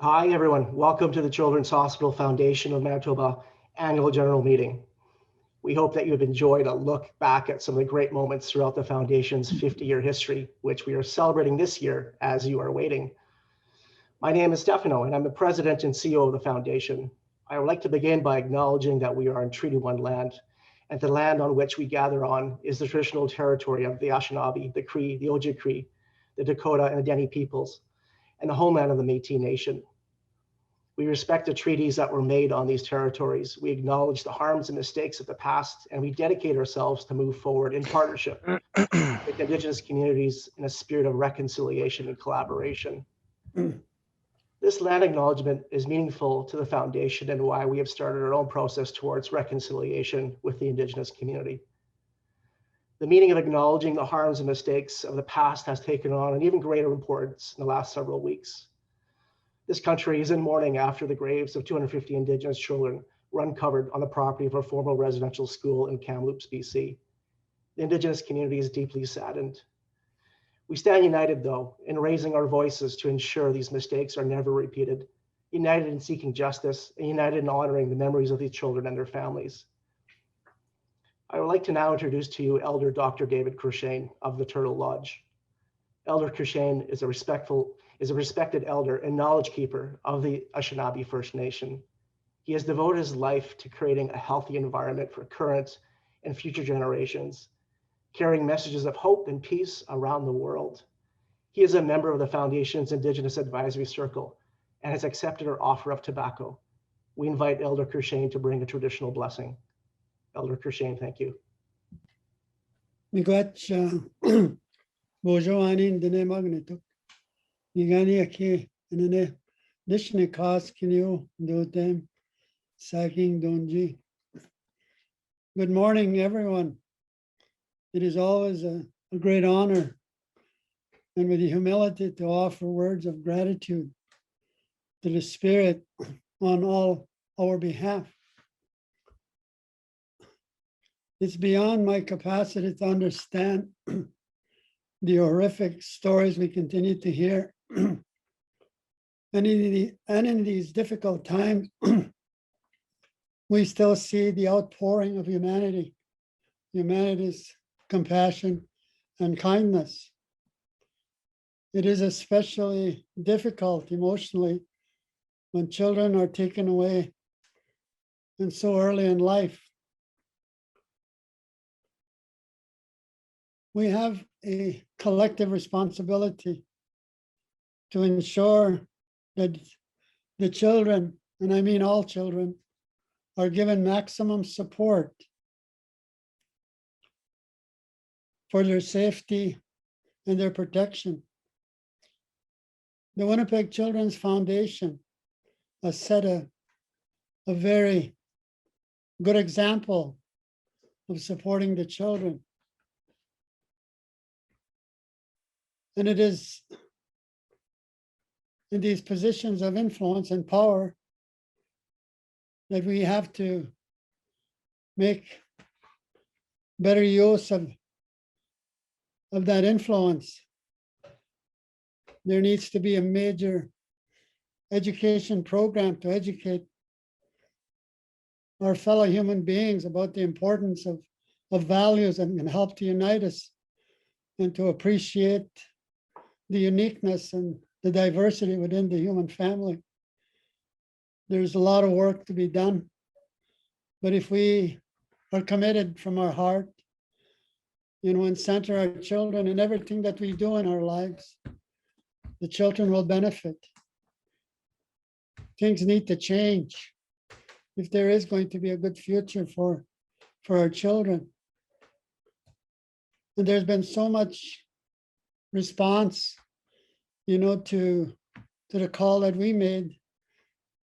Hi, everyone. Welcome to the Children's Hospital Foundation of Manitoba Annual General Meeting. We hope that you have enjoyed a look back at some of the great moments throughout the Foundation's 50-year history, which we are celebrating this year as you are waiting. My name is Stefano, and I'm the President and CEO of the Foundation. I would like to begin by acknowledging that we are on Treaty 1 land, and the land on which we gather on is the traditional territory of the Anishinaabe, the Cree, the Ojibwe, the Dakota, and the Dene peoples, and the homeland of the Métis Nation. We respect the treaties that were made on these territories. We acknowledge the harms and mistakes of the past, and we dedicate ourselves to move forward in partnership with Indigenous communities in a spirit of reconciliation and collaboration. This land acknowledgement is meaningful to the Foundation and why we have started our own process towards reconciliation with the Indigenous community. The meaning of acknowledging the harms and mistakes of the past has taken on an even greater importance in the last several weeks. This country is in mourning after the graves of 250 Indigenous children were uncovered on the property of a former residential school in Kamloops, BC. The Indigenous community is deeply saddened. We stand united, though, in raising our voices to ensure these mistakes are never repeated, united in seeking justice, and united in honoring the memories of these children and their families. I would like to now introduce to you Elder Dr. David Crushane of the Turtle Lodge. Elder Crushane is a respected elder and knowledge keeper of the Anishinaabe First Nation. He has devoted his life to creating a healthy environment for current and future generations, carrying messages of hope and peace around the world. He is a member of the Foundation's Indigenous Advisory Circle and has accepted our offer of tobacco. We invite Elder Crushane to bring a traditional blessing. Elder Crushane, thank you. Bonjour, Anine, Dene Magneto. Nigani Aki, and then Dishne Kas Kinyo, Dotem, Saking Donji. Good morning, everyone. It is always a great honor and with the humility to offer words of gratitude to the Spirit on all our behalf. It's beyond my capacity to understand the horrific stories we continue to hear. And in these difficult times, we still see the outpouring of humanity's compassion and kindness. It is especially difficult emotionally when children are taken away and so early in life. We have a collective responsibility to ensure that the children, and I mean all children, are given maximum support for their safety and their protection. The Winnipeg Children's Foundation has set a very good example of supporting the children. And it is in these positions of influence and power that we have to make better use of that influence. There needs to be a major education program to educate our fellow human beings about the importance of values and can help to unite us and to appreciate the uniqueness and the diversity within the human family. There's a lot of work to be done, but if we are committed from our heart, and center our children in everything that we do in our lives, the children will benefit. Things need to change if there is going to be a good future for our children. And there's been so much response, to the call that we made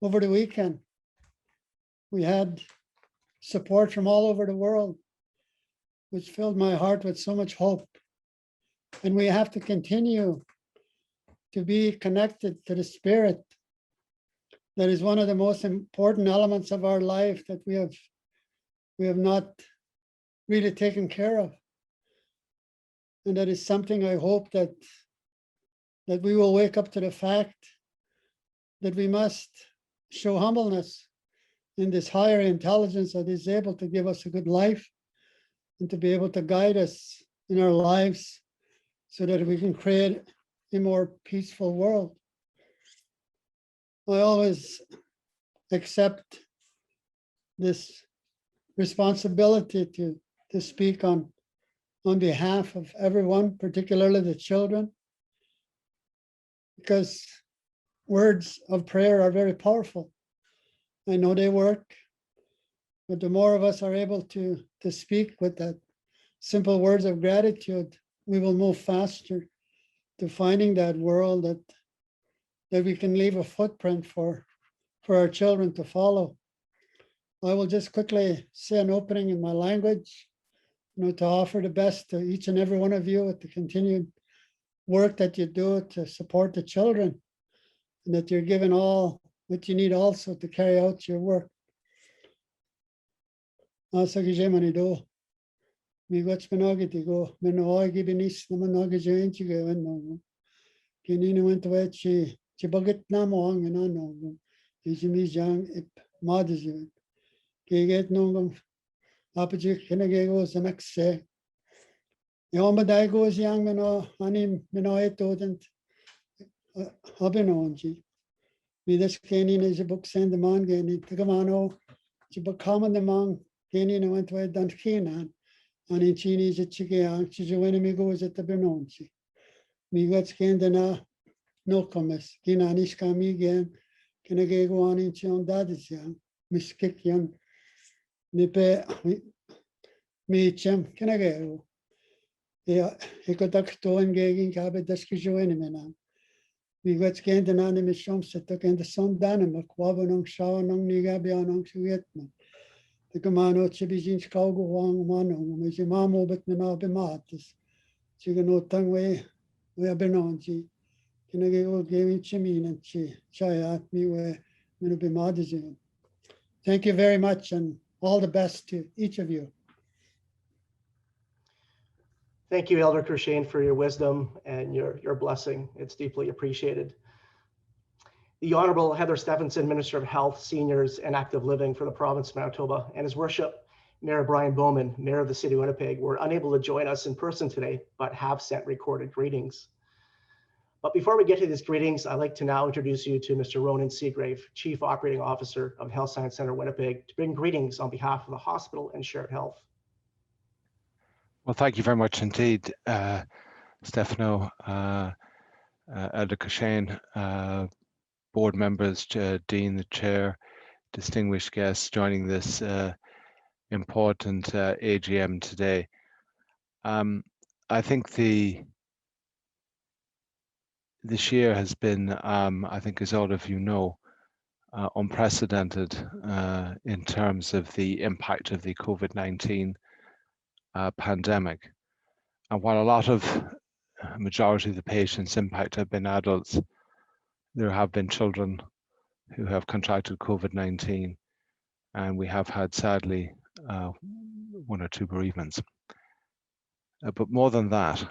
over the weekend. We had support from all over the world, which filled my heart with so much hope. And we have to continue to be connected to the Spirit. That is one of the most important elements of our life that we have not really taken care of. And that is something I hope that we will wake up to the fact that we must show humbleness in this higher intelligence that is able to give us a good life and to be able to guide us in our lives so that we can create a more peaceful world. I always accept this responsibility to speak on behalf of everyone, particularly the children, because words of prayer are very powerful. I know they work, but the more of us are able to speak with that simple words of gratitude, we will move faster to finding that world that we can leave a footprint for our children to follow. I will just quickly say an opening in my language, to offer the best to each and every one of you with the continued work that you do to support the children, and that you're given all what you need also to carry out your work. Miigwech Manogitigo, Menoigi Benis, the Monogijo and no. Kinina went away, Chibugit Namoang and unknown. Is young, if Madizu. Giget Nongum, Apogee, Kenegos, the next say. Yomadaigo is young, Meno, Anim, Menoeto, and Abinonji. Me this Kenyan is a book send the man, Gani, Tagamano, Chibakaman the man, Kenyan went away, Dunkinan. And in Chinese, it's a chicken, she's a enemy goes at the Benonchi. Me got scanned na no commerce, Ginanishka me again, can I go on in Chion Dadis young, Miss Kikian, Nipe, me chum, can I go? Yeah, he got a toe and gagging cabin, that's because you enemy now. We got scanned an anime shums that took in the sun down and McQuaban on shower on Nigabian on Vietnam. The Gamano Chibijin Chicago Wang Mano, Missy Mamo, but Mena Bematis. She can no tongue way, we have been on. She can I go giving Chimin and Chai at me where Mena Bematis. Thank you very much and all the best to each of you. Thank you, Elder Kershane, for your wisdom and your blessing. It's deeply appreciated. The Honorable Heather Stephenson, Minister of Health, Seniors, and Active Living for the province of Manitoba, and His Worship, Mayor Brian Bowman, Mayor of the City of Winnipeg, were unable to join us in person today, but have sent recorded greetings. But before we get to these greetings, I'd like to now introduce you to Mr. Ronan Seagrave, Chief Operating Officer of Health Science Centre Winnipeg, to bring greetings on behalf of the hospital and Shared Health. Well, thank you very much indeed, Stefano, Elder Kershane, board members, Dean, the Chair, distinguished guests joining this important AGM today. I think this year has been, I think as all of you know, unprecedented in terms of the impact of the COVID-19 pandemic. And while a majority of the patients impacted have been adults, there have been children who have contracted COVID-19, and we have had, sadly, one or two bereavements. But more than that,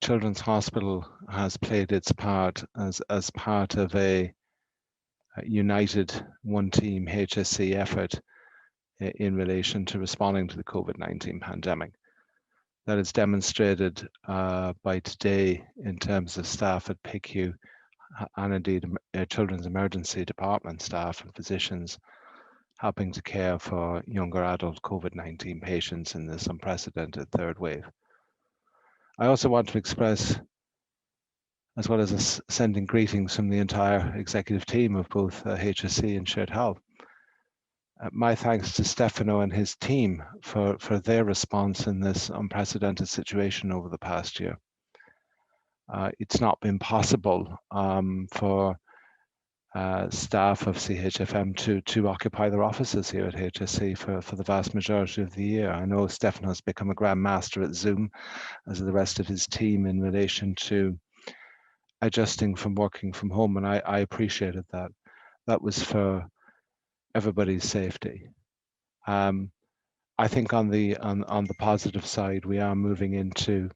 Children's Hospital has played its part as part of a united one-team HSC effort in relation to responding to the COVID-19 pandemic. That is demonstrated by today in terms of staff at PICU and indeed Children's Emergency Department staff and physicians helping to care for younger adult COVID-19 patients in this unprecedented third wave. I also want to express, as well as sending greetings from the entire executive team of both HSC and Shared Health, my thanks to Stefano and his team for their response in this unprecedented situation over the past year. It's not been possible for staff of CHFM to occupy their offices here at HSC for the vast majority of the year. I know Stefano has become a grand master at Zoom, as the rest of his team, in relation to adjusting from working from home, and I appreciated that. That was for everybody's safety. I think on the positive side, we are moving into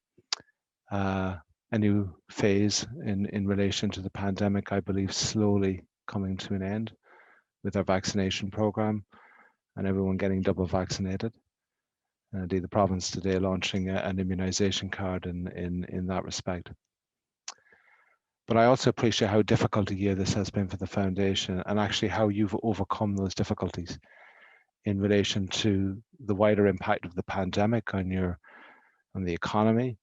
a new phase in relation to the pandemic, I believe, slowly coming to an end with our vaccination program and everyone getting double vaccinated. Indeed, the province today launching an immunisation card in that respect. But I also appreciate how difficult a year this has been for the foundation, and actually how you've overcome those difficulties in relation to the wider impact of the pandemic on the economy,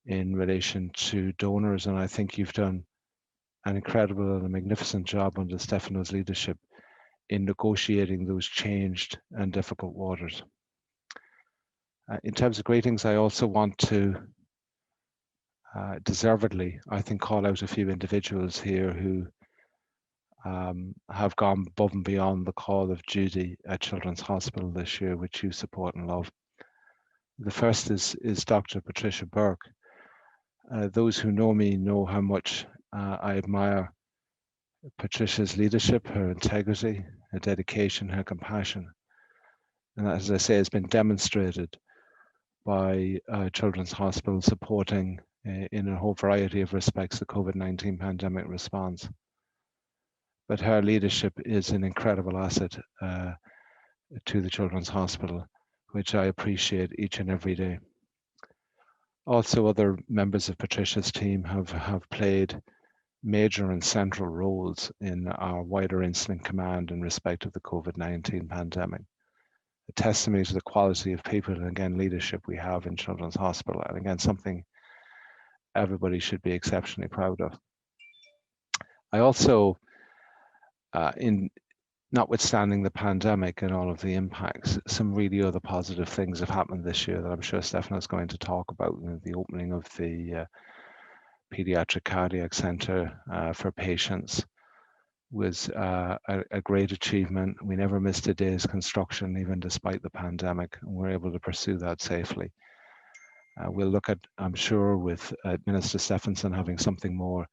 in relation to donors. And I think you've done an incredible and a magnificent job under Stefano's leadership in negotiating those changed and difficult waters. In terms of greetings, I also want to deservedly, I think, call out a few individuals here who have gone above and beyond the call of duty at Children's Hospital this year, which you support and love. The first is Dr. Patricia Burke. Those who know me know how much I admire Patricia's leadership, her integrity, her dedication, her compassion. And that, as I say, has been demonstrated by Children's Hospital supporting in a whole variety of respects the COVID-19 pandemic response. But her leadership is an incredible asset to the Children's Hospital, which I appreciate each and every day. Also, other members of Patricia's team have played major and central roles in our wider incident command in respect of the COVID-19 pandemic. A testimony to the quality of people and, again, leadership we have in Children's Hospital, and again, something everybody should be exceptionally proud of. I also, notwithstanding the pandemic and all of the impacts, some really other positive things have happened this year that I'm sure Stefano's going to talk about. The opening of the Pediatric Cardiac Centre for patients was a great achievement. We never missed a day's construction, even despite the pandemic, and we're able to pursue that safely. We'll look at, I'm sure, with Minister Stephenson having something more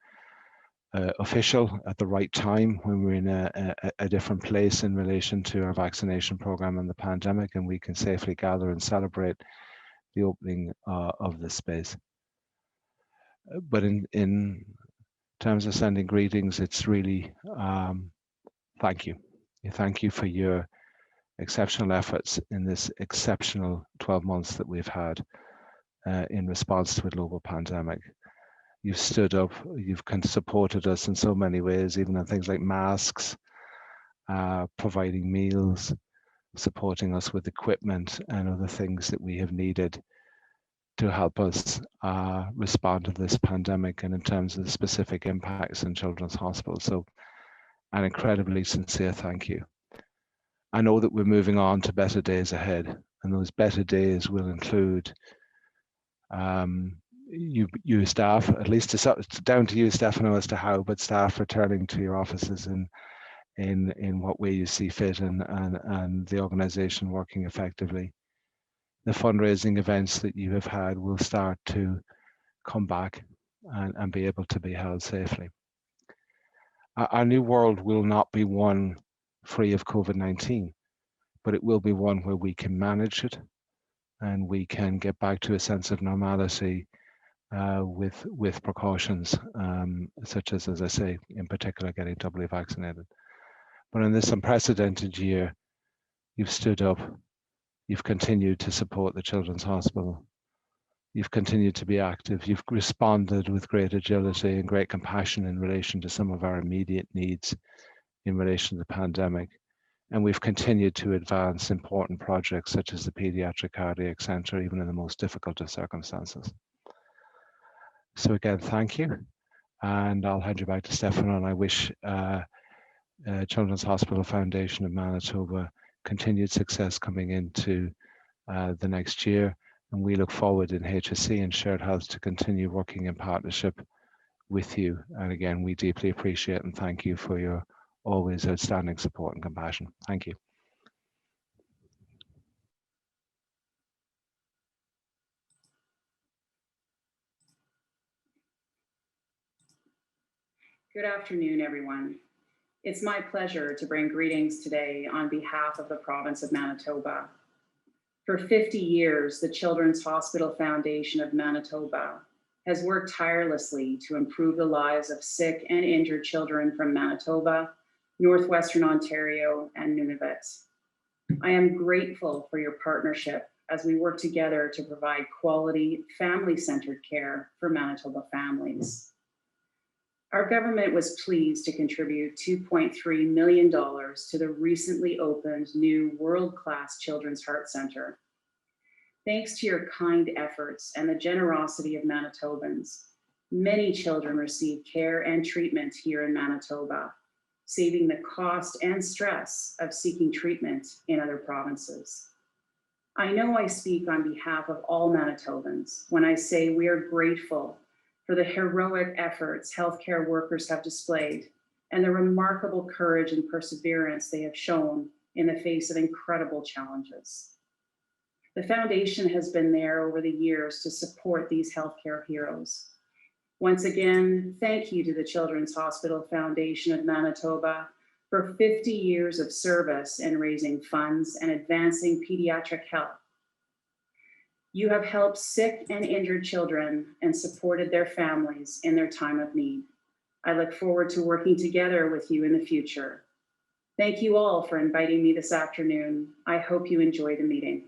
official at the right time when we're in a different place in relation to our vaccination program and the pandemic, and we can safely gather and celebrate the opening of this space. But in terms of sending greetings, it's really thank you. Thank you for your exceptional efforts in this exceptional 12 months that we've had in response to a global pandemic. You've stood up, you've supported us in so many ways, even in things like masks, providing meals, supporting us with equipment and other things that we have needed to help us respond to this pandemic, and in terms of the specific impacts in Children's Hospital. So an incredibly sincere thank you. I know that we're moving on to better days ahead, and those better days will include you staff, at least it's down to you, Stefano, as to how, but staff returning to your offices in what way you see fit, and the organisation working effectively. The fundraising events that you have had will start to come back and be able to be held safely. Our new world will not be one free of COVID-19, but it will be one where we can manage it and we can get back to a sense of normality with precautions, such as I say, in particular, getting doubly vaccinated. But in this unprecedented year, you've stood up, you've continued to support the Children's Hospital, you've continued to be active, you've responded with great agility and great compassion in relation to some of our immediate needs in relation to the pandemic. And we've continued to advance important projects such as the Pediatric Cardiac Centre, even in the most difficult of circumstances. So again, thank you. And I'll hand you back to Stefano, and I wish Children's Hospital Foundation of Manitoba continued success coming into the next year. And we look forward in HSC and Shared Health to continue working in partnership with you. And again, we deeply appreciate and thank you for your always outstanding support and compassion. Thank you. Good afternoon, everyone. It's my pleasure to bring greetings today on behalf of the province of Manitoba. For 50 years, the Children's Hospital Foundation of Manitoba has worked tirelessly to improve the lives of sick and injured children from Manitoba, Northwestern Ontario, and Nunavut. I am grateful for your partnership as we work together to provide quality, family-centered care for Manitoba families. Our government was pleased to contribute $2.3 million to the recently opened new world-class Children's Heart Centre. Thanks to your kind efforts and the generosity of Manitobans, many children receive care and treatment here in Manitoba, saving the cost and stress of seeking treatment in other provinces. I know I speak on behalf of all Manitobans when I say we are grateful for the heroic efforts healthcare workers have displayed and the remarkable courage and perseverance they have shown in the face of incredible challenges. The Foundation has been there over the years to support these healthcare heroes. Once again, thank you to the Children's Hospital Foundation of Manitoba for 50 years of service in raising funds and advancing pediatric health. You have helped sick and injured children and supported their families in their time of need. I look forward to working together with you in the future. Thank you all for inviting me this afternoon. I hope you enjoy the meeting.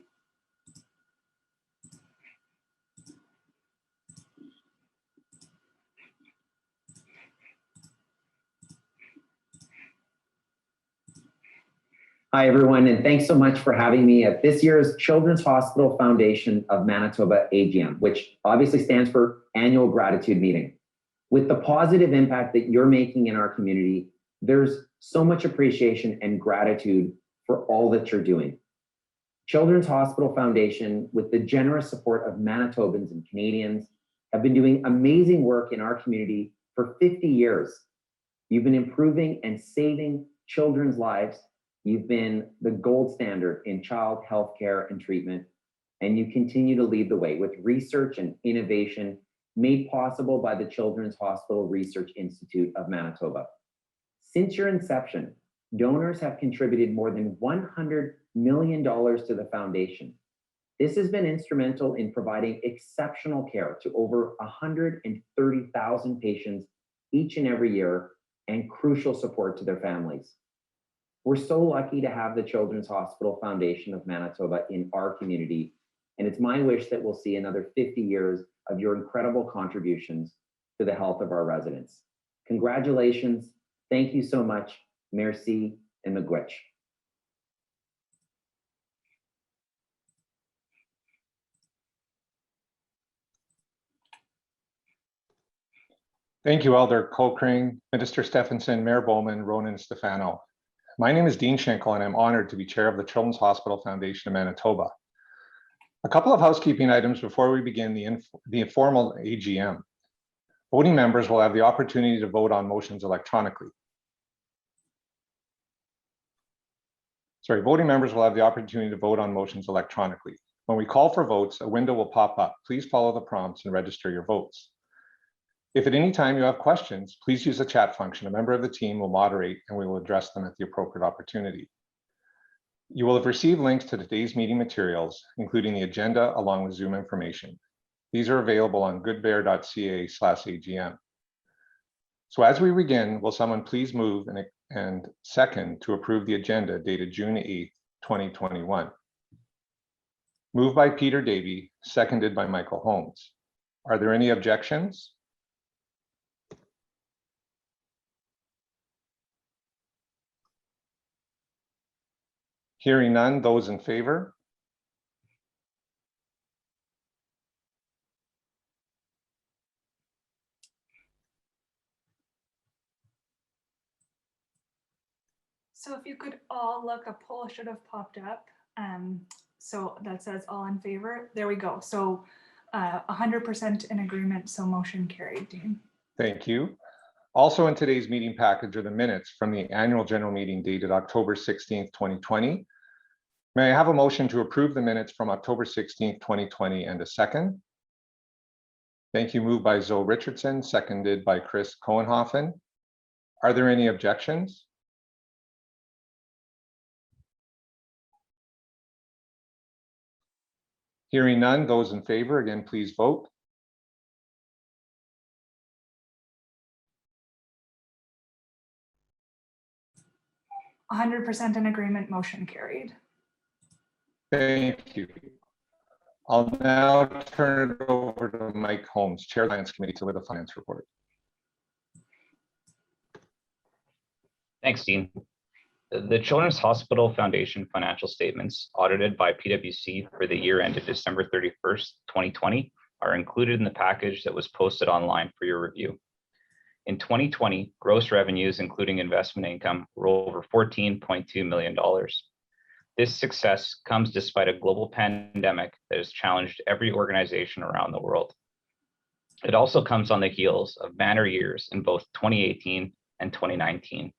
Hi, everyone, and thanks so much for having me at this year's Children's Hospital Foundation of Manitoba AGM, which obviously stands for Annual Gratitude Meeting. With the positive impact that you're making in our community, there's so much appreciation and gratitude for all that you're doing. Children's Hospital Foundation, with the generous support of Manitobans and Canadians, have been doing amazing work in our community for 50 years. You've been improving and saving children's lives. You've been the gold standard in child health care and treatment, and you continue to lead the way with research and innovation made possible by the Children's Hospital Research Institute of Manitoba. Since your inception, donors have contributed more than $100 million to the foundation. This has been instrumental in providing exceptional care to over 130,000 patients each and every year, and crucial support to their families. We're so lucky to have the Children's Hospital Foundation of Manitoba in our community, and it's my wish that we'll see another 50 years of your incredible contributions to the health of our residents. Congratulations, thank you so much, merci, and miigwech. Thank you, Elder Colcring, Minister Stephenson, Mayor Bowman, Ronan Stefano. My name is Dean Schenkel, and I'm honored to be chair of the Children's Hospital Foundation of Manitoba. A couple of housekeeping items before we begin the informal AGM. Voting members will have the opportunity to vote on motions electronically. Voting members will have the opportunity to vote on motions electronically. When we call for votes, a window will pop up. Please follow the prompts and register your votes. If at any time you have questions, please use the chat function. A member of the team will moderate and we will address them at the appropriate opportunity. You will have received links to today's meeting materials, including the agenda along with Zoom information. These are available on goodbear.ca/AGM. So as we begin, will someone please move and second to approve the agenda dated June 8th, 2021. Moved by Peter Davey, seconded by Michael Holmes. Are there any objections? Hearing none, those in favor? So if you could all look, a poll should have popped up. So that says all in favor. There we go. So 100% in agreement, so motion carried, Dean. Thank you. Also in today's meeting package are the minutes from the annual general meeting dated October 16th, 2020. May I have a motion to approve the minutes from October 16th, 2020 and a second? Thank you. Moved by Zoe Richardson, seconded by Chris Cohenhofen. Are there any objections? Hearing none, those in favor, again, please vote. 100% in agreement, motion carried. Thank you. I'll now turn it over to Mike Holmes, Chair of the Finance Committee, to lead the finance report. Thanks, Dean. The Children's Hospital Foundation financial statements audited by PwC for the year ended December 31st, 2020 are included in the package that was posted online for your review. In 2020, gross revenues, including investment income, were over $14.2 million. This success comes despite a global pandemic that has challenged every organization around the world. It also comes on the heels of banner years in both 2018 and 2019.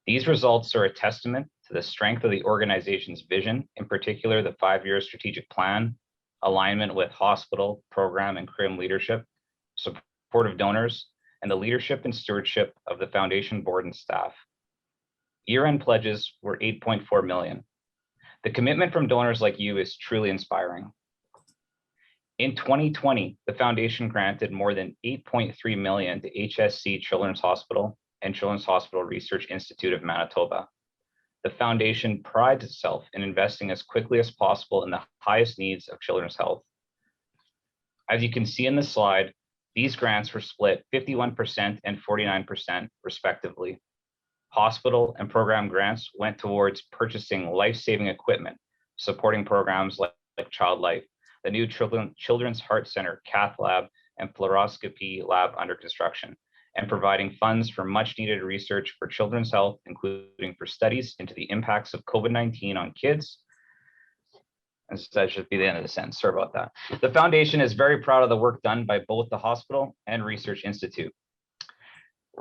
These results are a testament to the strength of the organization's vision, in particular the 5-year strategic plan, alignment with hospital, program, and CRIM leadership, supportive donors, and the leadership and stewardship of the foundation board and staff. Year-end pledges were $8.4 million. The commitment from donors like you is truly inspiring. In 2020, the foundation granted more than $8.3 million to HSC Children's Hospital and Children's Hospital Research Institute of Manitoba. The foundation prides itself in investing as quickly as possible in the highest needs of children's health. As you can see in the slide, these grants were split 51% and 49% respectively. Hospital and program grants went towards purchasing life-saving equipment, supporting programs like Child Life, the new Children's Heart Center cath lab and fluoroscopy lab under construction, and providing funds for much needed research for children's health, including for studies into the impacts of COVID-19 on kids. And that should be the end of the sentence, sorry about that. The foundation is very proud of the work done by both the hospital and research institute.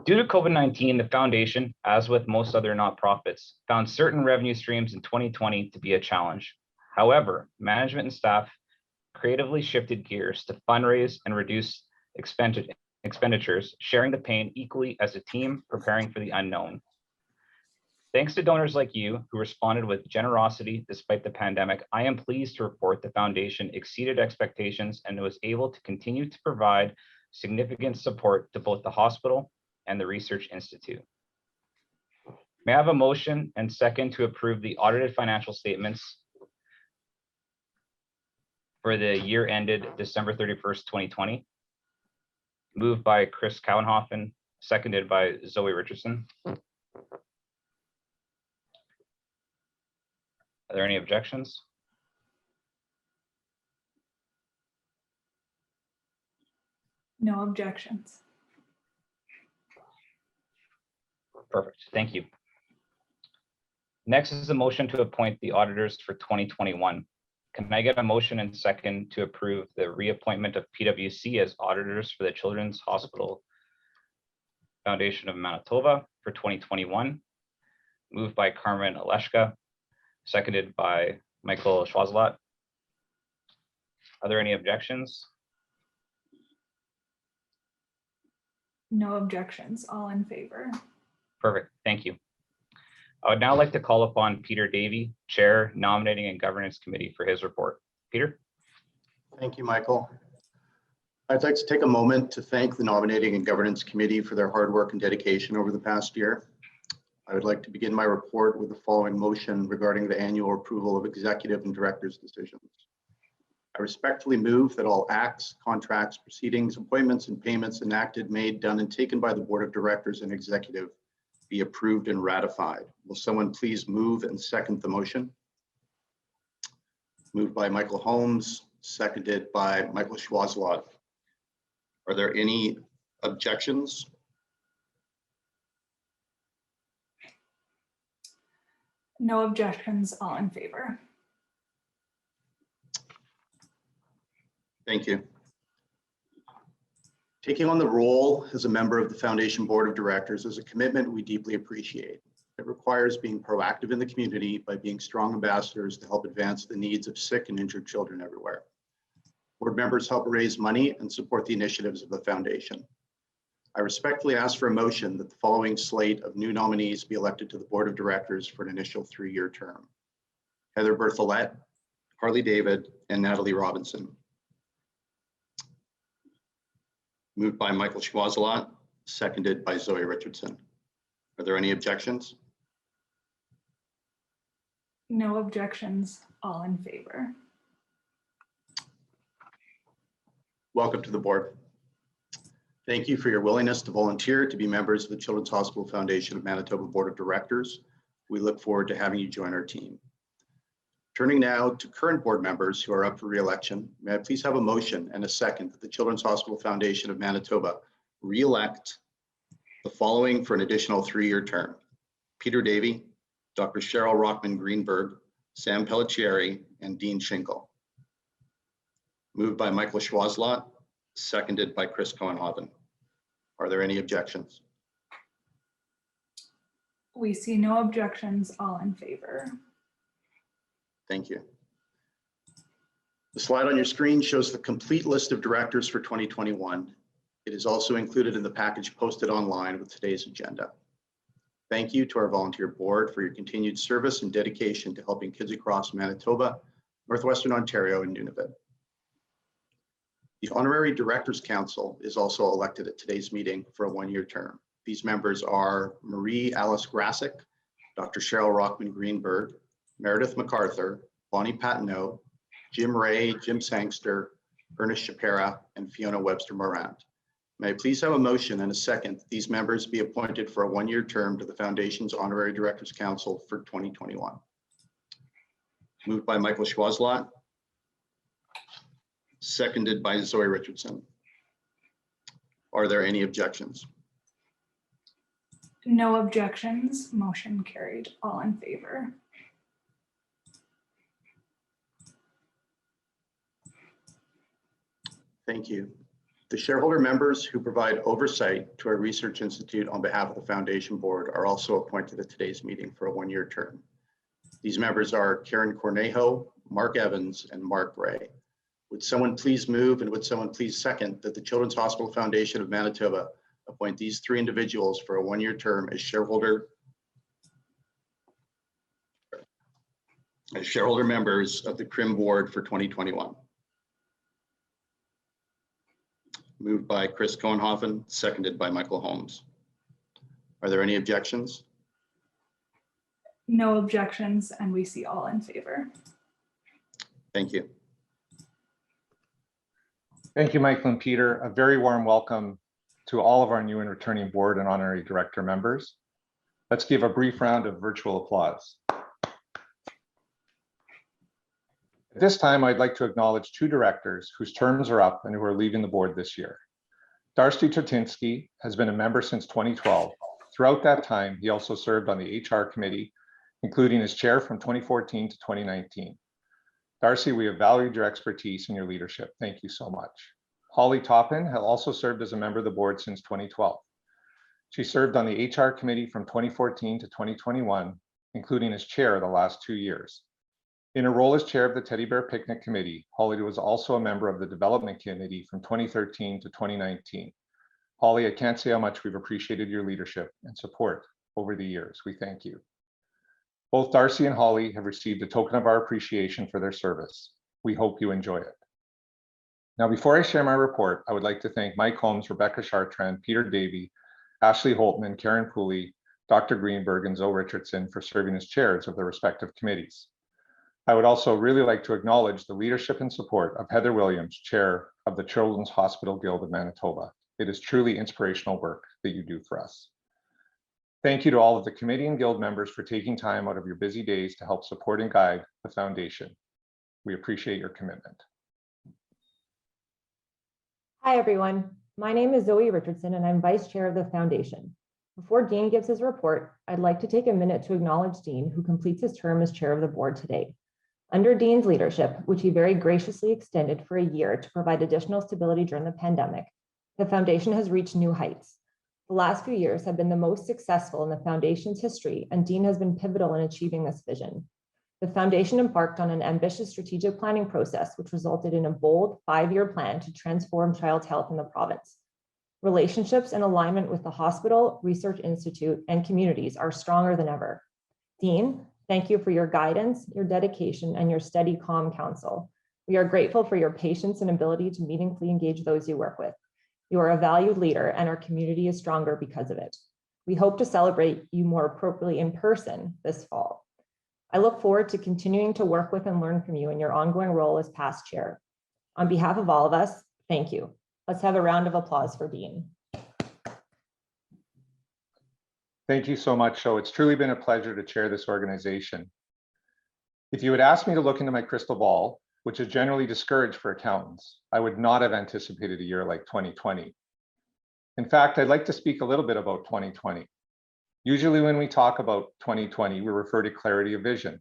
Due to COVID-19, the foundation, as with most other nonprofits, found certain revenue streams in 2020 to be a challenge. However, management and staff creatively shifted gears to fundraise and reduce expenditures, sharing the pain equally as a team preparing for the unknown. Thanks to donors like you who responded with generosity despite the pandemic, I am pleased to report the foundation exceeded expectations and was able to continue to provide significant support to both the hospital and the Research Institute. May I have a motion and second to approve the audited financial statements for the year ended December 31st, 2020? Moved by Chris Cowenhoffen, seconded by Zoe Richardson. Are there any objections? No objections. Perfect, thank you. Next is a motion to appoint the auditors for 2021. Can I get a motion and second to approve the reappointment of PwC as auditors for the Children's Hospital Foundation of Manitoba for 2021? Moved by Carmen Aleshka, seconded by Michael Schwarzlot. Are there any objections? No objections, all in favor. Perfect, thank you. I would now like to call upon Peter Davey, Chair, Nominating and Governance Committee, for his report. Peter? Thank you, Michael. I'd like to take a moment to thank the Nominating and Governance Committee for their hard work and dedication over the past year. I would like to begin my report with the following motion regarding the annual approval of executive and directors' decisions. I respectfully move that all acts, contracts, proceedings, appointments, and payments enacted, made, done, and taken by the Board of Directors and Executive be approved and ratified. Will someone please move and second the motion? Moved by Michael Holmes, seconded by Michael Schwarzlot. Are there any objections? No objections, all in favor. Thank you. Taking on the role as a member of the Foundation Board of Directors is a commitment we deeply appreciate. It requires being proactive in the community by being strong ambassadors to help advance the needs of sick and injured children everywhere. Board members help raise money and support the initiatives of the Foundation. I respectfully ask for a motion that the following slate of new nominees be elected to the Board of Directors for an initial 3-year term: Heather Berthollet, Harley David, and Natalie Robinson. Moved by Michael Schwarzlot, seconded by Zoe Richardson. Are there any objections? No objections, all in favor. Welcome to the board. Thank you for your willingness to volunteer to be members of the Children's Hospital Foundation of Manitoba Board of Directors. We look forward to having you join our team. Turning now to current board members who are up for re-election, may I please have a motion and a second that the Children's Hospital Foundation of Manitoba re-elect the following for an additional 3-year term: Peter Davey, Dr. Cheryl Rockman Greenberg, Sam Pelletieri, and Dean Schinkel. Moved by Michael Schwazlot, seconded by Chris Cohenhoven. Are there any objections? We see no objections, all in favor. Thank you. The slide on your screen shows the complete list of directors for 2021. It is also included in the package posted online with today's agenda. Thank you to our volunteer board for your continued service and dedication to helping kids across Manitoba, Northwestern Ontario, and Nunavut. The Honorary Directors Council is also elected at today's meeting for a 1-year term. These members are Marie Alice Grasick, Dr. Cheryl Rockman Greenberg, Meredith MacArthur, Bonnie Patino, Jim Ray, Jim Sangster, Ernest Shapira, and Fiona Webster Morant. May I please have a motion and a second that these members be appointed for a 1-year term to the Foundation's Honorary Directors Council for 2021. Moved by Michael Schwazlot, seconded by Zoe Richardson. Are there any objections? No objections, motion carried, all in favor. Thank you. The shareholder members who provide oversight to our research institute on behalf of the Foundation Board are also appointed at today's meeting for a 1-year term. These members are Karen Cornejo, Mark Evans, and Mark Gray. Would someone please move and would someone please second that the Children's Hospital Foundation of Manitoba appoint these 3 individuals for a 1-year term as shareholder members of the CRIM board for 2021. Moved by Chris Cohenhoven, seconded by Michael Holmes. Are there any objections? No objections, and we see all in favor. Thank you. Thank you, Michael and Peter. A very warm welcome to all of our new and returning board and honorary director members. Let's give a brief round of virtual applause. At this time, I'd like to acknowledge 2 directors whose terms are up and who are leaving the board this year. Darcy Tertinsky has been a member since 2012. Throughout that time, he also served on the HR committee, including as chair from 2014 to 2019. Darcy, we have valued your expertise and your leadership. Thank you so much. Holly Toppin has also served as a member of the board since 2012. She served on the HR committee from 2014 to 2021, including as chair the last 2 years. In her role as chair of the Teddy Bear Picnic Committee, Holly was also a member of the Development Committee from 2013 to 2019. Holly, I can't say how much we've appreciated your leadership and support over the years. We thank you. Both Darcy and Holly have received a token of our appreciation for their service. We hope you enjoy it. Now, before I share my report, I would like to thank Mike Holmes, Rebecca Chartrand, Peter Davey, Ashley Holtman, Karen Pooley, Dr. Greenberg, and Zoe Richardson for serving as chairs of their respective committees. I would also really like to acknowledge the leadership and support of Heather Williams, Chair of the Children's Hospital Guild of Manitoba. It is truly inspirational work that you do for us. Thank you to all of the committee and guild members for taking time out of your busy days to help support and guide the foundation. We appreciate your commitment. Hi, everyone. My name is Zoe Richardson, and I'm Vice Chair of the Foundation. Before Dean gives his report, I'd like to take a minute to acknowledge Dean, who completes his term as Chair of the Board today. Under Dean's leadership, which he very graciously extended for a year to provide additional stability during the pandemic, the Foundation has reached new heights. The last few years have been the most successful in the Foundation's history, and Dean has been pivotal in achieving this vision. The Foundation embarked on an ambitious strategic planning process, which resulted in a bold 5-year plan to transform child health in the province. Relationships and alignment with the hospital, research institute, and communities are stronger than ever. Dean, thank you for your guidance, your dedication, and your steady, calm counsel. We are grateful for your patience and ability to meaningfully engage those you work with. You are a valued leader, and our community is stronger because of it. We hope to celebrate you more appropriately in person this fall. I look forward to continuing to work with and learn from you in your ongoing role as past chair. On behalf of all of us, thank you. Let's have a round of applause for Dean. Thank you so much, Sho. It's truly been a pleasure to chair this organization. If you had asked me to look into my crystal ball, which is generally discouraged for accountants, I would not have anticipated a year like 2020. In fact, I'd like to speak a little bit about 2020. Usually when we talk about 2020, we refer to clarity of vision.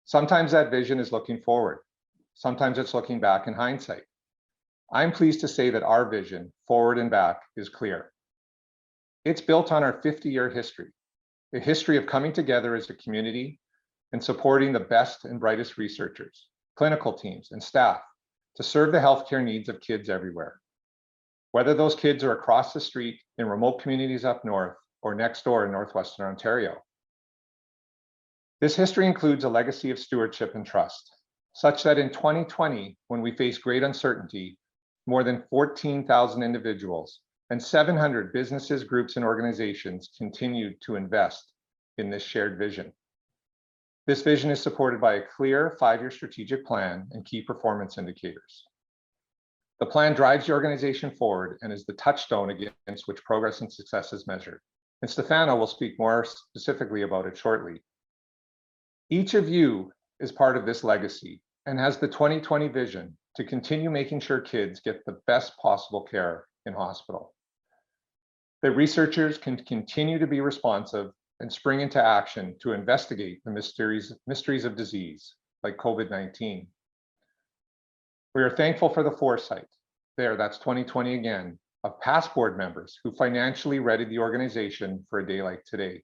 Sometimes that vision is looking forward. Sometimes it's looking back in hindsight. I'm pleased to say that our vision, forward and back, is clear. It's built on our 50-year history, a history of coming together as a community and supporting the best and brightest researchers, clinical teams, and staff to serve the healthcare needs of kids everywhere. Whether those kids are across the street in remote communities up north or next door in Northwestern Ontario. This history includes a legacy of stewardship and trust, such that in 2020, when we faced great uncertainty, more than 14,000 individuals and 700 businesses, groups, and organizations continued to invest in this shared vision. This vision is supported by a clear 5-year strategic plan and key performance indicators. The plan drives the organization forward and is the touchstone against which progress and success is measured. And Stefano will speak more specifically about it shortly. Each of you is part of this legacy and has the 2020 vision to continue making sure kids get the best possible care in hospital. That researchers can continue to be responsive and spring into action to investigate the mysteries of disease like COVID-19. We are thankful for the foresight, that's 2020 again, of past board members who financially readied the organization for a day like today.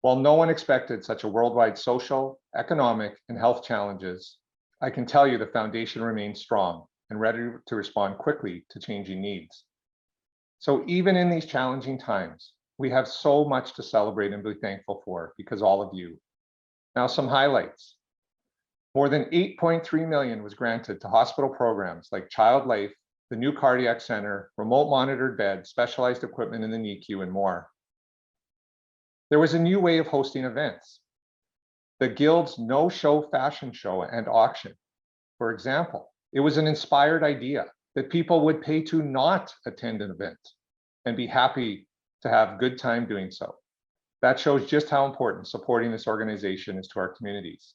While no one expected such a worldwide social, economic, and health challenges, I can tell you the foundation remains strong and ready to respond quickly to changing needs. So even in these challenging times, we have so much to celebrate and be thankful for because all of you. Now some highlights. More than 8.3 million was granted to hospital programs like Child Life, the new cardiac center, remote monitored beds, specialized equipment in the NICU, and more. There was a new way of hosting events. The Guild's no-show fashion show and auction. For example, it was an inspired idea that people would pay to not attend an event and be happy to have good time doing so. That shows just how important supporting this organization is to our communities.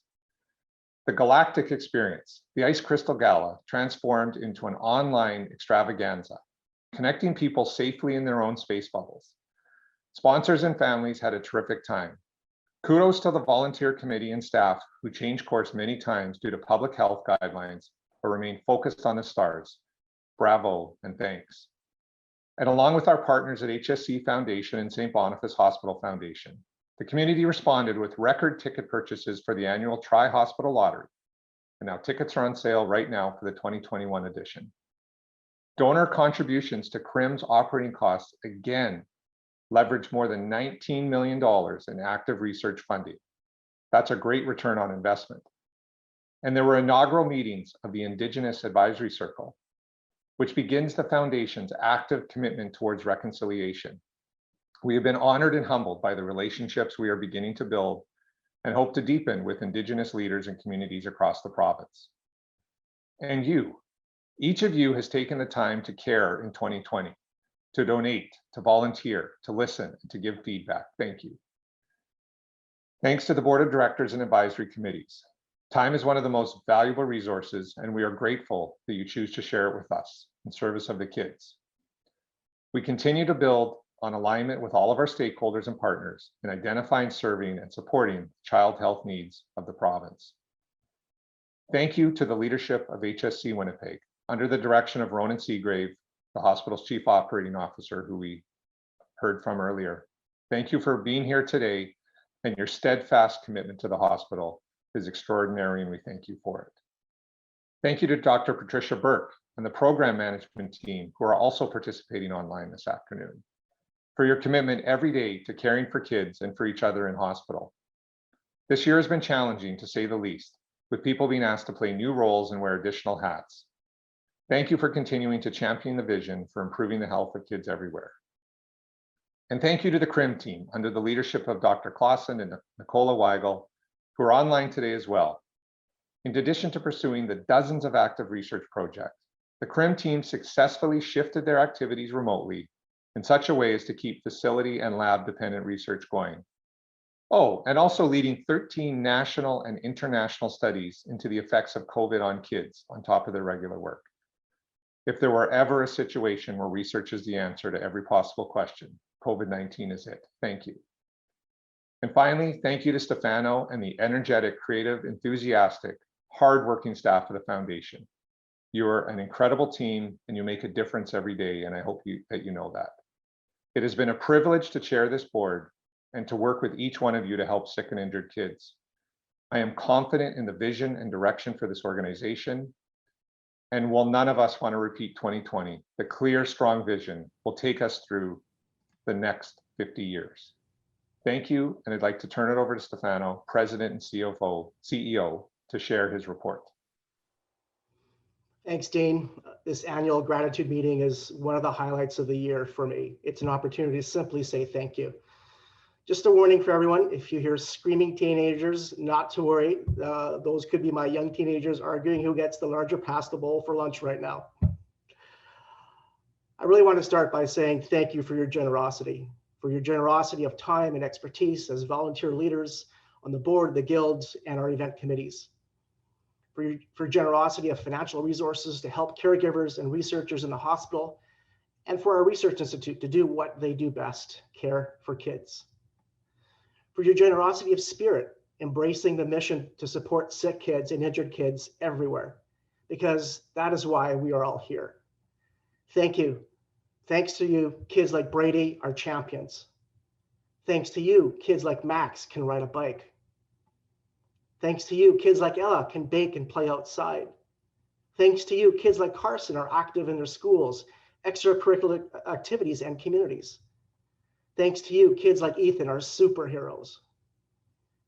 The Galactic Experience, the Ice Crystal Gala, transformed into an online extravaganza, connecting people safely in their own space bubbles. Sponsors and families had a terrific time. Kudos to the volunteer committee and staff who changed course many times due to public health guidelines but remained focused on the stars. Bravo and thanks. And along with our partners at HSC Foundation and St. Boniface Hospital Foundation, the community responded with record ticket purchases for the annual Tri-Hospital Lottery. And now tickets are on sale right now for the 2021 edition. Donor contributions to CRIM's operating costs again leveraged more than $19 million in active research funding. That's a great return on investment. And there were inaugural meetings of the Indigenous Advisory Circle, which begins the Foundation's active commitment towards reconciliation. We have been honored and humbled by the relationships we are beginning to build and hope to deepen with Indigenous leaders and communities across the province. And you, each of you has taken the time to care in 2020, to donate, to volunteer, to listen, and to give feedback. Thank you. Thanks to the Board of Directors and Advisory Committees. Time is one of the most valuable resources, and we are grateful that you choose to share it with us in service of the kids. We continue to build on alignment with all of our stakeholders and partners in identifying, serving, and supporting child health needs of the province. Thank you to the leadership of HSC Winnipeg, under the direction of Ronan Seagrave, the hospital's Chief Operating Officer, who we heard from earlier. Thank you for being here today, and your steadfast commitment to the hospital is extraordinary, and we thank you for it. Thank you to Dr. Patricia Burke and the program management team who are also participating online this afternoon for your commitment every day to caring for kids and for each other in hospital. This year has been challenging, to say the least, with people being asked to play new roles and wear additional hats. Thank you for continuing to champion the vision for improving the health of kids everywhere. And thank you to the CRIM team under the leadership of Dr. Clausen and Nicola Weigel, who are online today as well. In addition to pursuing the dozens of active research projects, the CRIM team successfully shifted their activities remotely in such a way as to keep facility and lab dependent research going. Oh, and also leading 13 national and international studies into the effects of COVID on kids on top of their regular work. If there were ever a situation where research is the answer to every possible question, COVID-19 is it. Thank you. And finally, thank you to Stefano and the energetic, creative, enthusiastic, hardworking staff of the foundation. You are an incredible team and you make a difference every day, and I hope that you know that. It has been a privilege to chair this board and to work with each one of you to help sick and injured kids. I am confident in the vision and direction for this organization. And while none of us want to repeat 2020, the clear, strong vision will take us through the next 50 years. Thank you, and I'd like to turn it over to Stefano, President and CEO, to share his report. Thanks, Dean. This annual gratitude meeting is one of the highlights of the year for me. It's an opportunity to simply say thank you. Just a warning for everyone, if you hear screaming teenagers, not to worry. Those could be my young teenagers arguing who gets the larger pasta bowl for lunch right now. I really want to start by saying thank you for your generosity of time and expertise as volunteer leaders on the board, the guilds, and our event committees. For generosity of financial resources to help caregivers and researchers in the hospital, and for our research institute to do what they do best, care for kids. For your generosity of spirit, embracing the mission to support sick kids and injured kids everywhere, because that is why we are all here. Thank you. Thanks to you, kids like Brady are champions. Thanks to you, kids like Max can ride a bike. Thanks to you, kids like Ella can bake and play outside. Thanks to you, kids like Carson are active in their schools, extracurricular activities, and communities. Thanks to you, kids like Ethan are superheroes.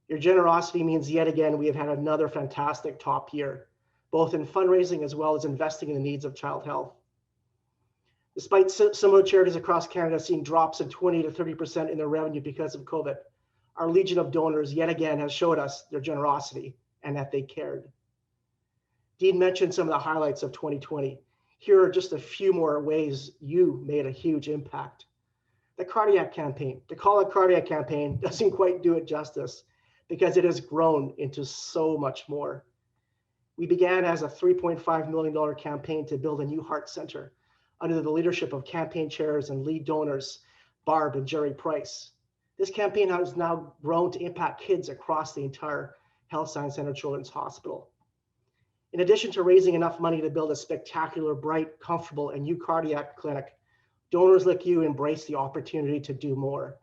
Your generosity means yet again we have had another fantastic top year, both in fundraising as well as investing in the needs of child health. Despite similar charities across Canada seeing drops of 20 to 30% in their revenue because of COVID, our Legion of Donors yet again has showed us their generosity and that they cared. Dean mentioned some of the highlights of 2020. Here are just a few more ways you made a huge impact. The cardiac campaign, to call it cardiac campaign doesn't quite do it justice because it has grown into so much more. We began as a $3.5 million campaign to build a new heart center under the leadership of campaign chairs and lead donors, Barb and Jerry Price. This campaign has now grown to impact kids across the entire Health Science Center Children's Hospital. In addition to raising enough money to build a spectacular, bright, comfortable, and new cardiac clinic, donors like you embrace the opportunity to do more.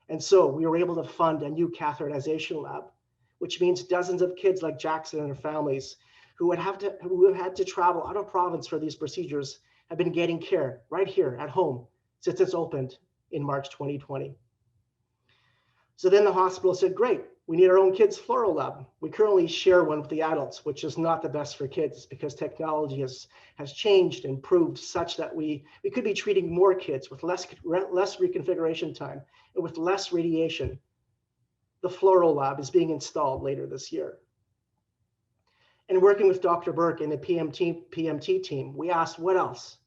And so we were able to fund a new catheterization lab, which means dozens of kids like Jackson and their families who have had to travel out of province for these procedures have been getting care right here at home since it's opened in March 2020. So then the hospital said, great, we need our own kids' fluoro lab. We currently share one with the adults, which is not the best for kids because technology has changed and improved such that we could be treating more kids with less reconfiguration time and with less radiation. The fluoro lab is being installed later this year. And working with Dr. Burke and the PMT team, we asked what else?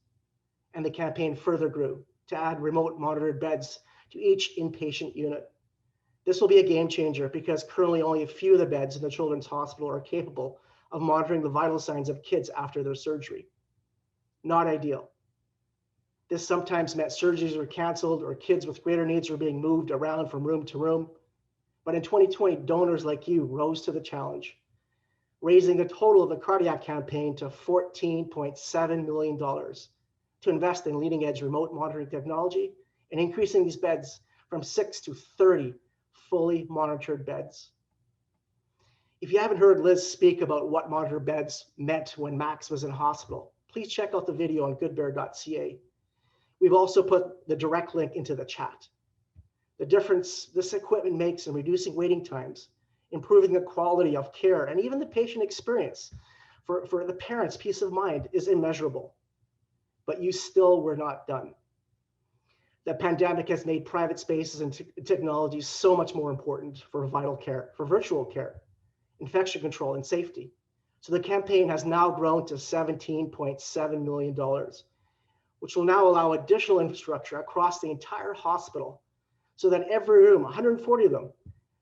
And the campaign further grew to add remote monitored beds to each inpatient unit. This will be a game changer because currently only a few of the beds in the Children's Hospital are capable of monitoring the vital signs of kids after their surgery. Not ideal. This sometimes meant surgeries were canceled or kids with greater needs were being moved around from room to room. But in 2020, donors like you rose to the challenge, raising the total of the cardiac campaign to $14.7 million to invest in leading edge remote monitoring technology and increasing these beds from 6 to 30 fully monitored beds. If you haven't heard Liz speak about what monitored beds meant when Max was in hospital, please check out the video on goodbear.ca. We've also put the direct link into the chat. The difference this equipment makes in reducing waiting times, improving the quality of care, and even the patient experience for the parents' peace of mind is immeasurable. But you still were not done. The pandemic has made private spaces and technologies so much more important for vital care, for virtual care, infection control, and safety. So the campaign has now grown to $17.7 million, which will now allow additional infrastructure across the entire hospital so that every room, 140 of them,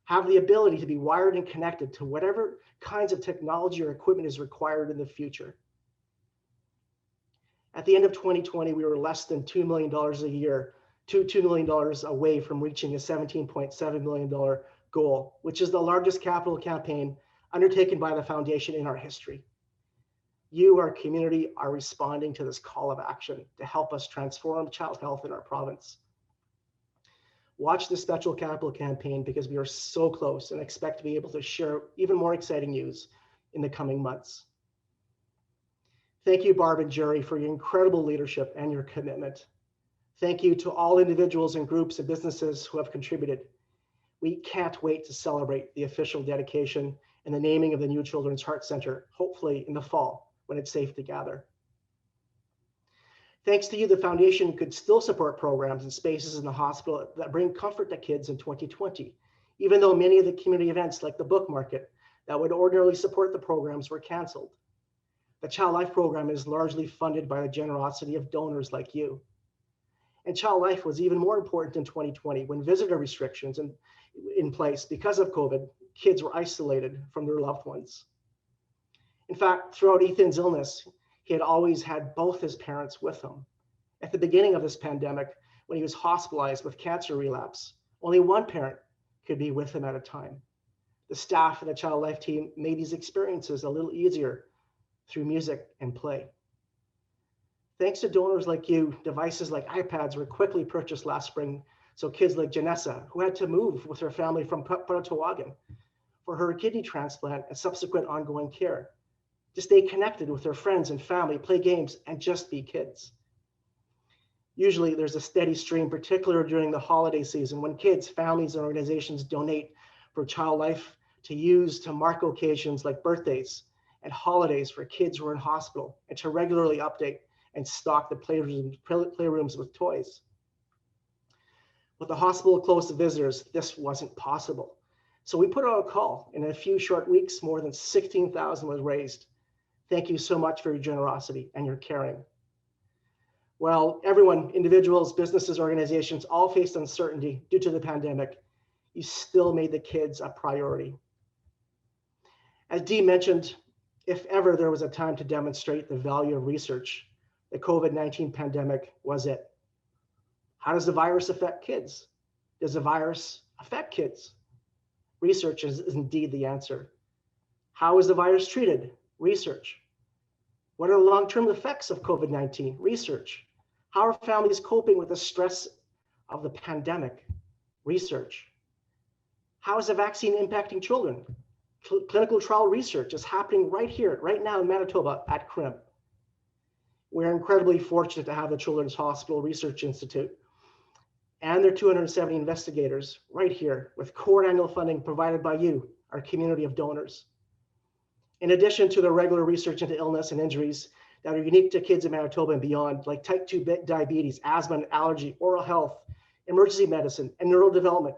have the ability to be wired and connected to whatever kinds of technology or equipment is required in the future. At the end of 2020, we were less than $2 million a year, $2 million away from reaching a $17.7 million goal, which is the largest capital campaign undertaken by the foundation in our history. You, our community, are responding to this call of action to help us transform child health in our province. Watch this special capital campaign because we are so close and expect to be able to share even more exciting news in the coming months. Thank you, Barb and Jerry, for your incredible leadership and your commitment. Thank you to all individuals and groups and businesses who have contributed. We can't wait to celebrate the official dedication and the naming of the new Children's Heart Center, hopefully in the fall when it's safe to gather. Thanks to you, the foundation could still support programs and spaces in the hospital that bring comfort to kids in 2020, even though many of the community events like the book market that would ordinarily support the programs were canceled. The Child Life program is largely funded by the generosity of donors like you. And Child Life was even more important in 2020 when visitor restrictions in place because of COVID, kids were isolated from their loved ones. In fact, throughout Ethan's illness, he had always had both his parents with him. At the beginning of this pandemic, when he was hospitalized with cancer relapse, only one parent could be with him at a time. The staff and the Child Life team made these experiences a little easier through music and play. Thanks to donors like you, devices like iPads were quickly purchased last spring, so kids like Janessa, who had to move with her family from Potawatomi for her kidney transplant and subsequent ongoing care, to stay connected with their friends and family, play games, and just be kids. Usually there's a steady stream, particularly during the holiday season, when kids, families, and organizations donate for Child Life to use to mark occasions like birthdays and holidays for kids who are in hospital, and to regularly update and stock the playrooms with toys. With the hospital closed to visitors, this wasn't possible. So we put out a call. In a few short weeks, more than $16,000 was raised. Thank you so much for your generosity and your caring. Well, everyone, individuals, businesses, organizations, all faced uncertainty due to the pandemic, you still made the kids a priority. As Dee mentioned, if ever there was a time to demonstrate the value of research, the COVID-19 pandemic was it. How does the virus affect kids? Does the virus affect kids? Research is indeed the answer. How is the virus treated? Research. What are the long-term effects of COVID-19? Research. How are families coping with the stress of the pandemic? Research. How is the vaccine impacting children? Clinical trial research is happening right here, right now in Manitoba at CRIM. We're incredibly fortunate to have the Children's Hospital Research Institute and their 270 investigators right here with core annual funding provided by you, our community of donors. In addition to the regular research into illness and injuries that are unique to kids in Manitoba and beyond, like type 2 diabetes, asthma and allergy, oral health, emergency medicine, and neurodevelopment,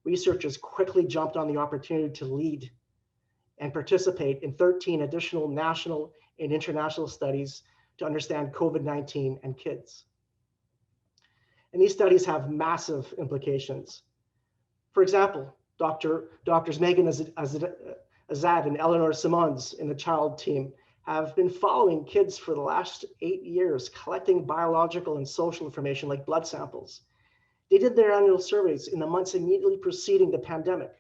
researchers quickly jumped on the opportunity to lead and participate in 13 additional national and international studies to understand COVID-19 and kids. And these studies have massive implications. For example, Doctors Megan Azad and Eleanor Simons in the child team have been following kids for the last 8 years, collecting biological and social information like blood samples. They did their annual surveys in the months immediately preceding the pandemic,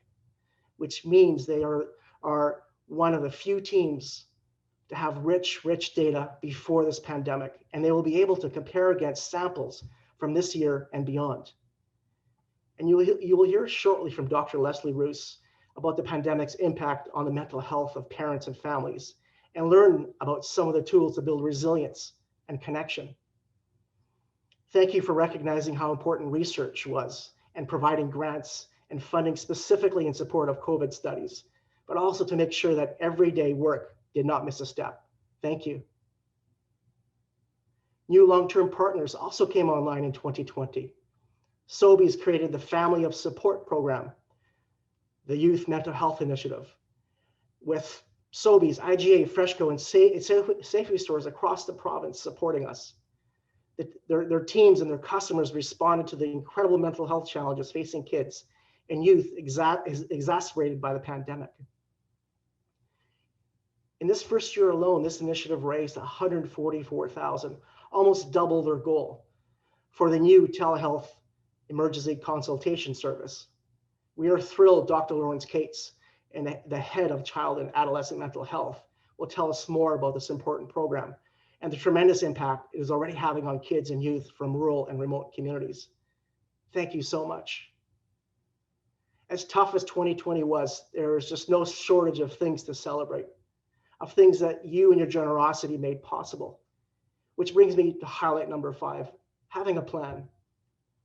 which means they are one of the few teams to have rich data before this pandemic, and they will be able to compare against samples from this year and beyond. And you will hear shortly from Dr. Leslie Roos about the pandemic's impact on the mental health of parents and families, and learn about some of the tools to build resilience and connection. Thank you for recognizing how important research was and providing grants and funding specifically in support of COVID studies, but also to make sure that everyday work did not miss a step. Thank you. New long-term partners also came online in 2020. Sobeys created the Family of Support program, the Youth Mental Health Initiative. With Sobeys, IGA, Freshco, and safety stores across the province supporting us. Their teams and their customers responded to the incredible mental health challenges facing kids and youth exacerbated by the pandemic. In this first year alone, this initiative raised $144,000, almost double their goal, for the new telehealth emergency consultation service. We are thrilled Dr. Lawrence Cates, and the head of child and adolescent mental health, will tell us more about this important program and the tremendous impact it is already having on kids and youth from rural and remote communities. Thank you so much. As tough as 2020 was, there is just no shortage of things to celebrate, of things that you and your generosity made possible. Which brings me to highlight number 5, having a plan.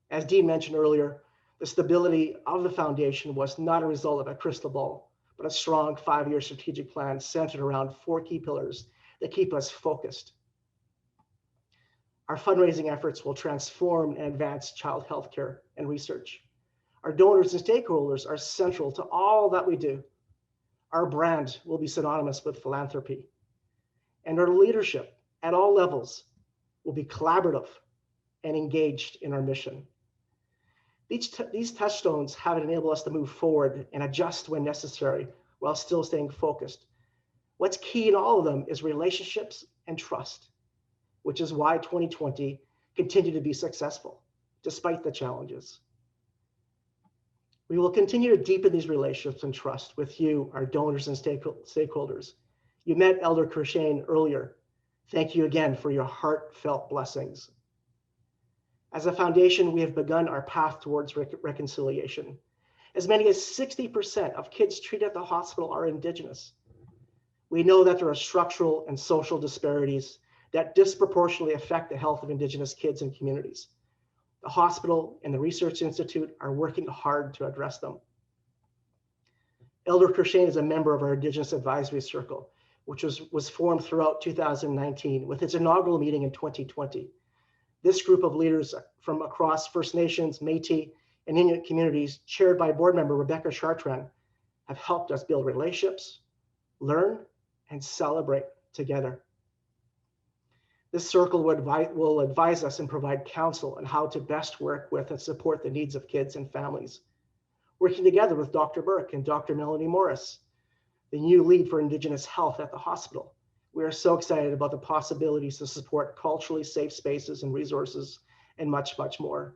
As Dean mentioned earlier, the stability of the foundation was not a result of a crystal ball, but a strong 5-year strategic plan centered around 4 key pillars that keep us focused. Our fundraising efforts will transform and advance child health care and research. Our donors and stakeholders are central to all that we do. Our brand will be synonymous with philanthropy. And our leadership at all levels will be collaborative and engaged in our mission. These touchstones have enabled us to move forward and adjust when necessary while still staying focused. What's key in all of them is relationships and trust, which is why 2020 continued to be successful despite the challenges. We will continue to deepen these relationships and trust with you, our donors and stakeholders. You met Elder Kershane earlier. Thank you again for your heartfelt blessings. As a foundation, we have begun our path towards reconciliation. As many as 60% of kids treated at the hospital are Indigenous. We know that there are structural and social disparities that disproportionately affect the health of Indigenous kids and communities. The hospital and the Research Institute are working hard to address them. Elder Kershane is a member of our Indigenous Advisory Circle, which was formed throughout 2019 with its inaugural meeting in 2020. This group of leaders from across First Nations, Métis, and Inuit communities, chaired by board member Rebecca Chartrand, have helped us build relationships, learn, and celebrate together. This circle will advise us and provide counsel on how to best work with and support the needs of kids and families. Working together with Dr. Burke and Dr. Melanie Morris, the new lead for Indigenous health at the hospital. We are so excited about the possibilities to support culturally safe spaces and resources and much, much more.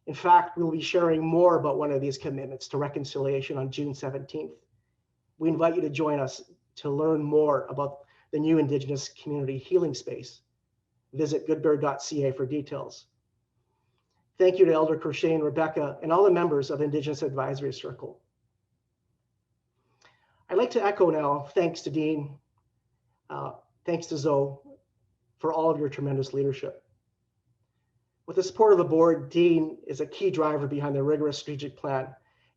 In fact, we'll be sharing more about one of these commitments to reconciliation on June 17th. We invite you to join us to learn more about the new Indigenous community healing space. Visit goodbird.ca for details. Thank you to Elder Kershane, Rebecca, and all the members of Indigenous Advisory Circle. I'd like to echo now, thanks to Dean, thanks to Zoe for all of your tremendous leadership. With the support of the board, Dean is a key driver behind the rigorous strategic plan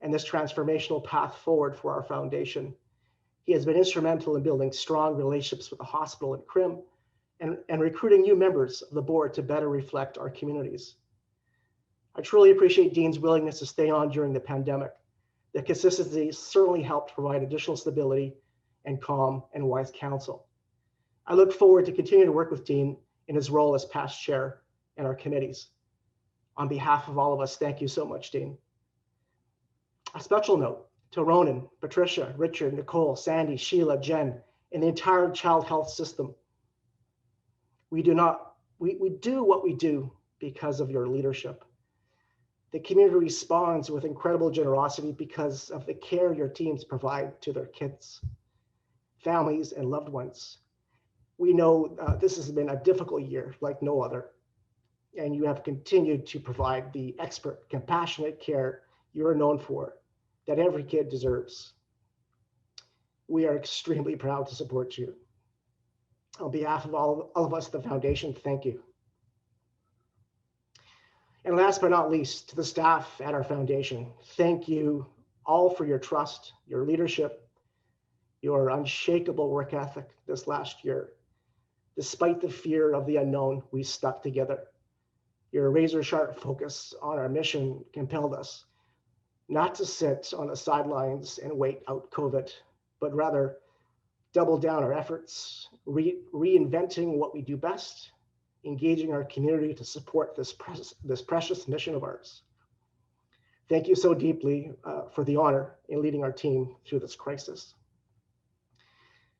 and this transformational path forward for our foundation. He has been instrumental in building strong relationships with the hospital and CRIM and recruiting new members of the board to better reflect our communities. I truly appreciate Dean's willingness to stay on during the pandemic. The consistency certainly helped provide additional stability and calm and wise counsel. I look forward to continuing to work with Dean in his role as past chair and our committees. On behalf of all of us, thank you so much, Dean. A special note to Ronan, Patricia, Richard, Nicole, Sandy, Sheila, Jen, and the entire child health system. We do what we do because of your leadership. The community responds with incredible generosity because of the care your teams provide to their kids, families, and loved ones. We know this has been a difficult year like no other, and you have continued to provide the expert, compassionate care you are known for that every kid deserves. We are extremely proud to support you. On behalf of all of us at the foundation, thank you. And last but not least, to the staff at our foundation, thank you all for your trust, your leadership, your unshakable work ethic this last year. Despite the fear of the unknown, we stuck together. Your razor-sharp focus on our mission compelled us not to sit on the sidelines and wait out COVID, but rather double down our efforts, reinventing what we do best, engaging our community to support this precious mission of ours. Thank you so deeply for the honor in leading our team through this crisis.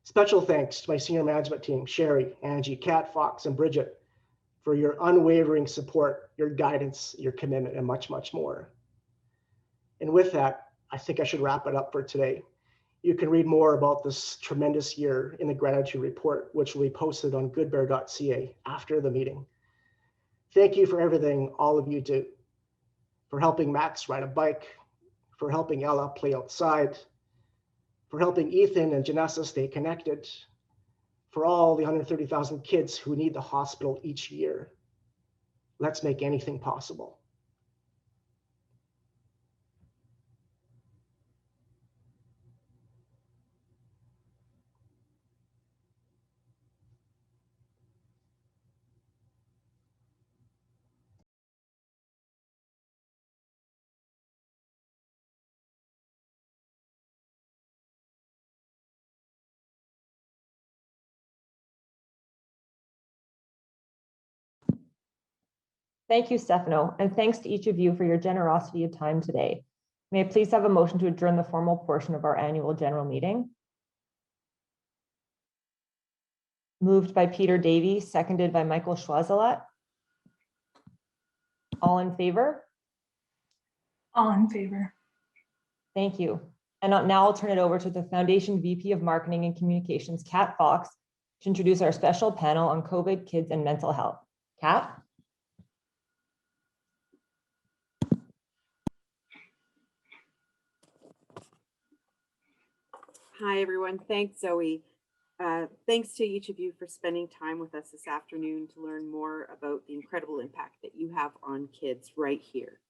Special thanks to my senior management team, Sherry, Angie, Kat, Fox, and Bridget, for your unwavering support, your guidance, your commitment, and much, much more. And with that, I think I should wrap it up for today. You can read more about this tremendous year in the gratitude report, which will be posted on goodbear.ca after the meeting. Thank you for everything all of you do, for helping Max ride a bike, for helping Ella play outside, for helping Ethan and Janessa stay connected, for all the 130,000 kids who need the hospital each year. Let's make anything possible. Thank you, Stefano, and thanks to each of you for your generosity of time today. May I please have a motion to adjourn the formal portion of our annual general meeting? Moved by Peter Davey, seconded by Michael Schwazelat. All in favor? All in favor. Thank you. And now I'll turn it over to the Foundation VP of Marketing and Communications, Kat Fox, to introduce our special panel on COVID, kids, and mental health. Kat? Hi, everyone. Thanks, Zoe. Thanks to each of you for spending time with us this afternoon to learn more about the incredible impact that you have on kids right here.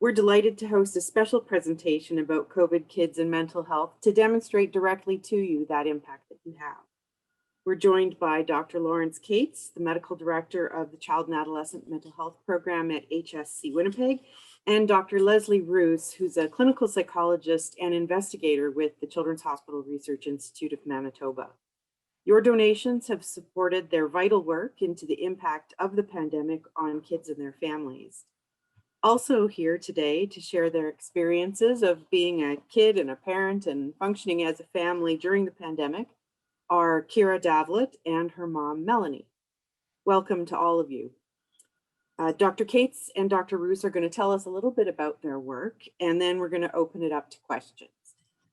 We're delighted to host a special presentation about COVID, kids, and mental health to demonstrate directly to you that impact that you have. We're joined by Dr. Lawrence Cates, the Medical Director of the Child and Adolescent Mental Health Program at HSC Winnipeg, and Dr. Leslie Roos, who's a clinical psychologist and investigator with the Children's Hospital Research Institute of Manitoba. Your donations have supported their vital work into the impact of the pandemic on kids and their families. Also here today to share their experiences of being a kid and a parent and functioning as a family during the pandemic are Kira Davlett and her mom, Melanie. Welcome to all of you. Dr. Cates and Dr. Roos are going to tell us a little bit about their work, and then we're going to open it up to questions.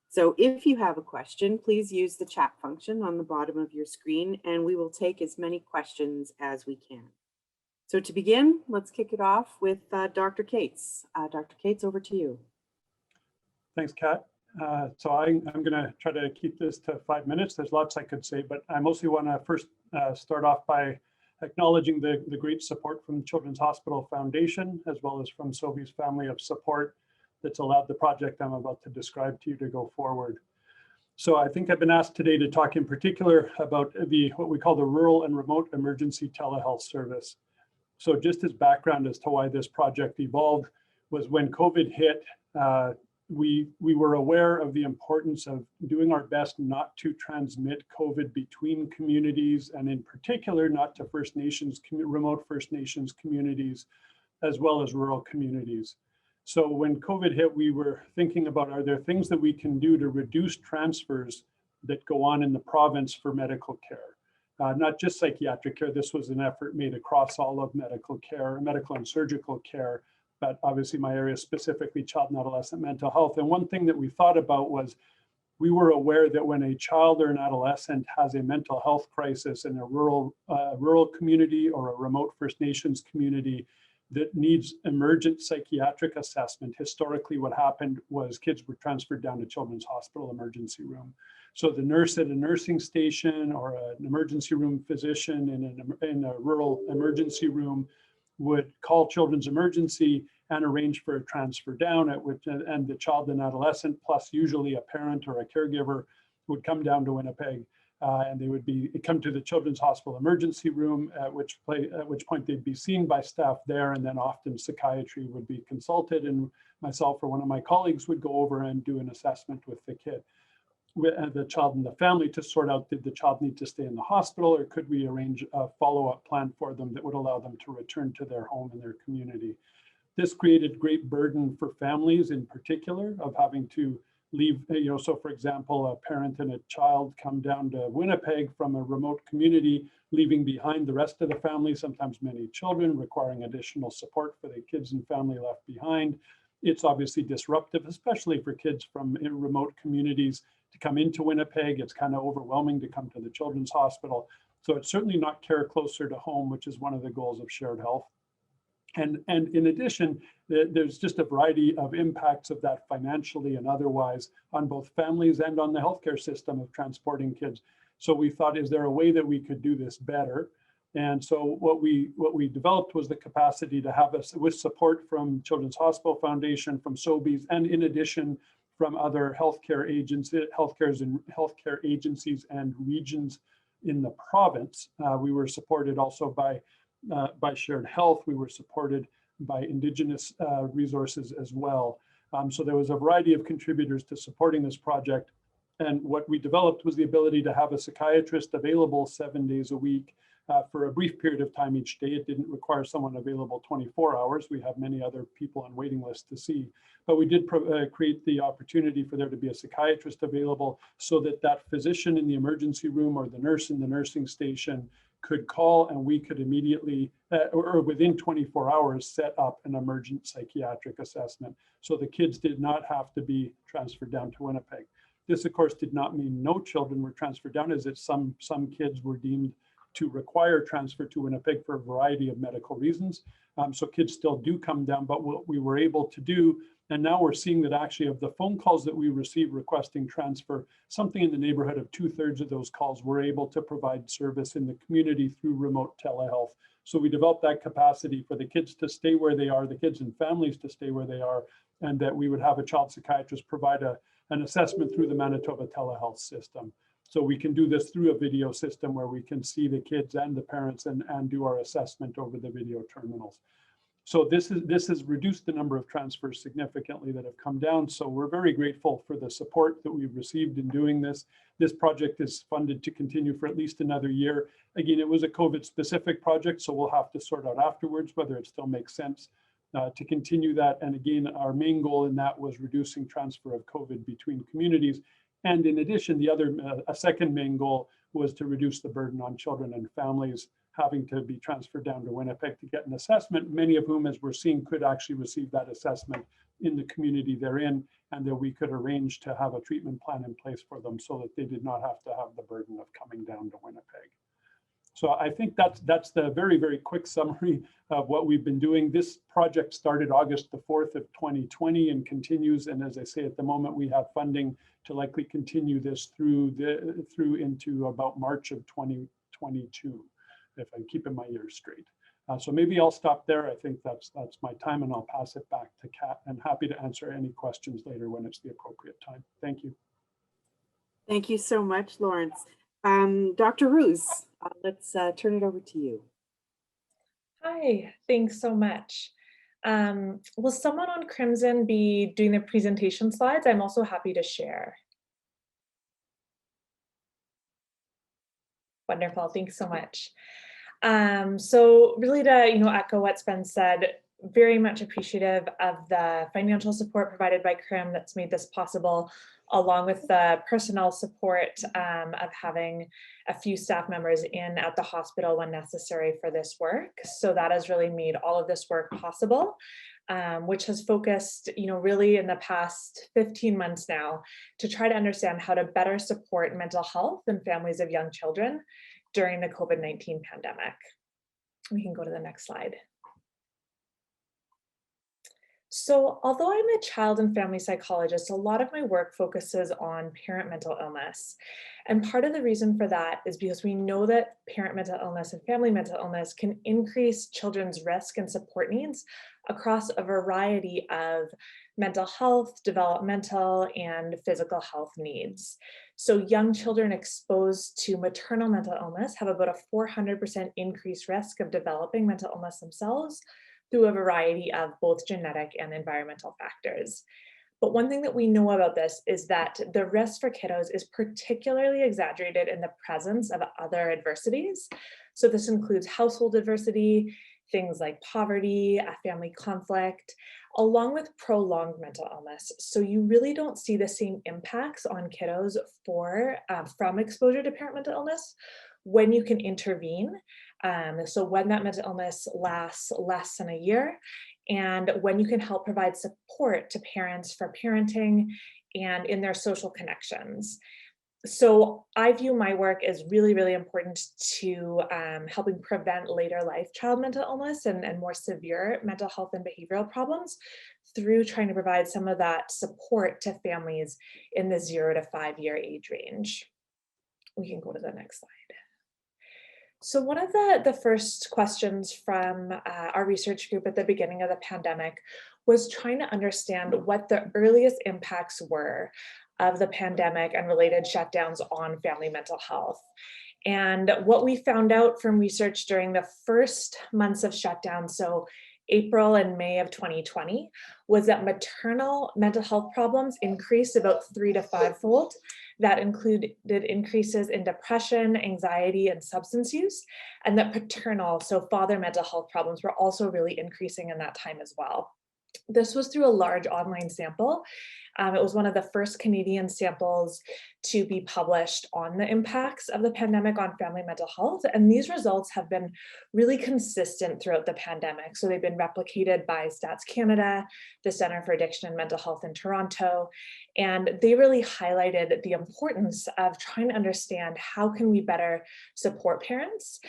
So if you have a question, please use the chat function on the bottom of your screen, and we will take as many questions as we can. So to begin, let's kick it off with Dr. Cates. Dr. Cates, over to you. Thanks, Kat. So I'm going to try to keep this to 5 minutes. There's lots I could say, but I mostly want to first start off by acknowledging the great support from the Children's Hospital Foundation, as well as from Sophie's family of support that's allowed the project I'm about to describe to you to go forward. So I think I've been asked today to talk in particular about what we call the Rural and Remote Emergency Telehealth Service. So just as background as to why this project evolved was when COVID hit, we were aware of the importance of doing our best not to transmit COVID between communities, and in particular, not to First Nations, remote First Nations communities, as well as rural communities. So when COVID hit, we were thinking about, are there things that we can do to reduce transfers that go on in the province for medical care? Not just psychiatric care. This was an effort made across all of medical care, medical and surgical care, but obviously my area is specifically child and adolescent mental health. And one thing that we thought about was we were aware that when a child or an adolescent has a mental health crisis in a rural community or a remote First Nations community that needs emergent psychiatric assessment, historically what happened was kids were transferred down to Children's Hospital emergency room. So the nurse at a nursing station or an emergency room physician in a rural emergency room would call Children's Emergency and arrange for a transfer down, and the child and adolescent, plus usually a parent or a caregiver, would come down to Winnipeg and they would come to the Children's Hospital emergency room, at which point they'd be seen by staff there, and then often psychiatry would be consulted, and myself or one of my colleagues would go over and do an assessment with the kid, the child and the family, to sort out, did the child need to stay in the hospital, or could we arrange a follow-up plan for them that would allow them to return to their home and their community. This created great burden for families in particular, of having to leave, so for example, a parent and a child come down to Winnipeg from a remote community, leaving behind the rest of the family, sometimes many children, requiring additional support for the kids and family left behind. It's obviously disruptive, especially for kids from remote communities to come into Winnipeg. It's kind of overwhelming to come to the Children's Hospital. So it's certainly not care closer to home, which is one of the goals of shared health. And in addition, there's just a variety of impacts of that financially and otherwise on both families and on the healthcare system of transporting kids. So we thought, is there a way that we could do this better? And so what we developed was the capacity to have us, with support from Children's Hospital Foundation, from SOBIs, and in addition from other healthcare agencies and regions in the province. We were supported also by Shared Health. We were supported by Indigenous resources as well. So there was a variety of contributors to supporting this project. And what we developed was the ability to have a psychiatrist available 7 days a week for a brief period of time each day. It didn't require someone available 24 hours. We have many other people on waiting lists to see, but we did create the opportunity for there to be a psychiatrist available, so that that physician in the emergency room or the nurse in the nursing station could call, and we could immediately, or within 24 hours, set up an emergent psychiatric assessment. So the kids did not have to be transferred down to Winnipeg. This, of course, did not mean no children were transferred down, as some kids were deemed to require transfer to Winnipeg for a variety of medical reasons. So kids still do come down, but what we were able to do, and now we're seeing that actually of the phone calls that we receive requesting transfer, something in the neighborhood of 2/3 of those calls we're able to provide service in the community through remote telehealth. So we developed that capacity for the kids to stay where they are, the kids and families to stay where they are, and that we would have a child psychiatrist provide an assessment through the Manitoba telehealth system. So we can do this through a video system where we can see the kids and the parents and do our assessment over the video terminals. So this has reduced the number of transfers significantly that have come down. So we're very grateful for the support that we've received in doing this. This project is funded to continue for at least another year. Again, it was a COVID specific project, so we'll have to sort out afterwards whether it still makes sense to continue that. And again, our main goal in that was reducing transfer of COVID between communities. And in addition, a second main goal was to reduce the burden on children and families having to be transferred down to Winnipeg to get an assessment, many of whom, as we're seeing, could actually receive that assessment in the community they're in, and that we could arrange to have a treatment plan in place for them so that they did not have to have the burden of coming down to Winnipeg. So I think that's the very, very quick summary of what we've been doing. This project started August the 4th of 2020 and continues. And as I say, at the moment, we have funding to likely continue this through into about March of 2022, if I'm keeping my ears straight. So maybe I'll stop there. I think that's my time, and I'll pass it back to Kat. I'm happy to answer any questions later when it's the appropriate time. Thank you. Thank you so much, Lawrence. Dr. Roos, let's turn it over to you. Hi, thanks so much. Will someone on Crimson be doing the presentation slides? I'm also happy to share. Wonderful, thanks so much. So really to echo what's been said, very much appreciative of the financial support provided by CRIM that's made this possible, along with the personnel support of having a few staff members in at the hospital when necessary for this work. So that has really made all of this work possible, which has focused, really in the past 15 months now to try to understand how to better support mental health and families of young children during the COVID-19 pandemic. We can go to the next slide. So although I'm a child and family psychologist, a lot of my work focuses on parent mental illness. And part of the reason for that is because we know that parent mental illness and family mental illness can increase children's risk and support needs across a variety of mental health, developmental, and physical health needs. So young children exposed to maternal mental illness have about a 400% increased risk of developing mental illness themselves through a variety of both genetic and environmental factors. But one thing that we know about this is that the risk for kiddos is particularly exaggerated in the presence of other adversities. So this includes household adversity, things like poverty, family conflict, along with prolonged mental illness. So you really don't see the same impacts on kiddos from exposure to parent mental illness when you can intervene. So when that mental illness lasts less than a year, and when you can help provide support to parents for parenting and in their social connections. So I view my work as really, really important to helping prevent later life child mental illness and more severe mental health and behavioral problems through trying to provide some of that support to families in the 0 to 5 year age range. We can go to the next slide. So one of the first questions from our research group at the beginning of the pandemic was trying to understand what the earliest impacts were of the pandemic and related shutdowns on family mental health. And what we found out from research during the first months of shutdown, so April and May of 2020, was that maternal mental health problems increased about 3 to 5-fold. That included increases in depression, anxiety, and substance use, and that paternal, so father mental health problems, were also really increasing in that time as well. This was through a large online sample. It was one of the first Canadian samples to be published on the impacts of the pandemic on family mental health. And these results have been really consistent throughout the pandemic. So they've been replicated by Stats Canada, the Centre for Addiction and Mental Health in Toronto. And they really highlighted the importance of trying to understand how can we better support parents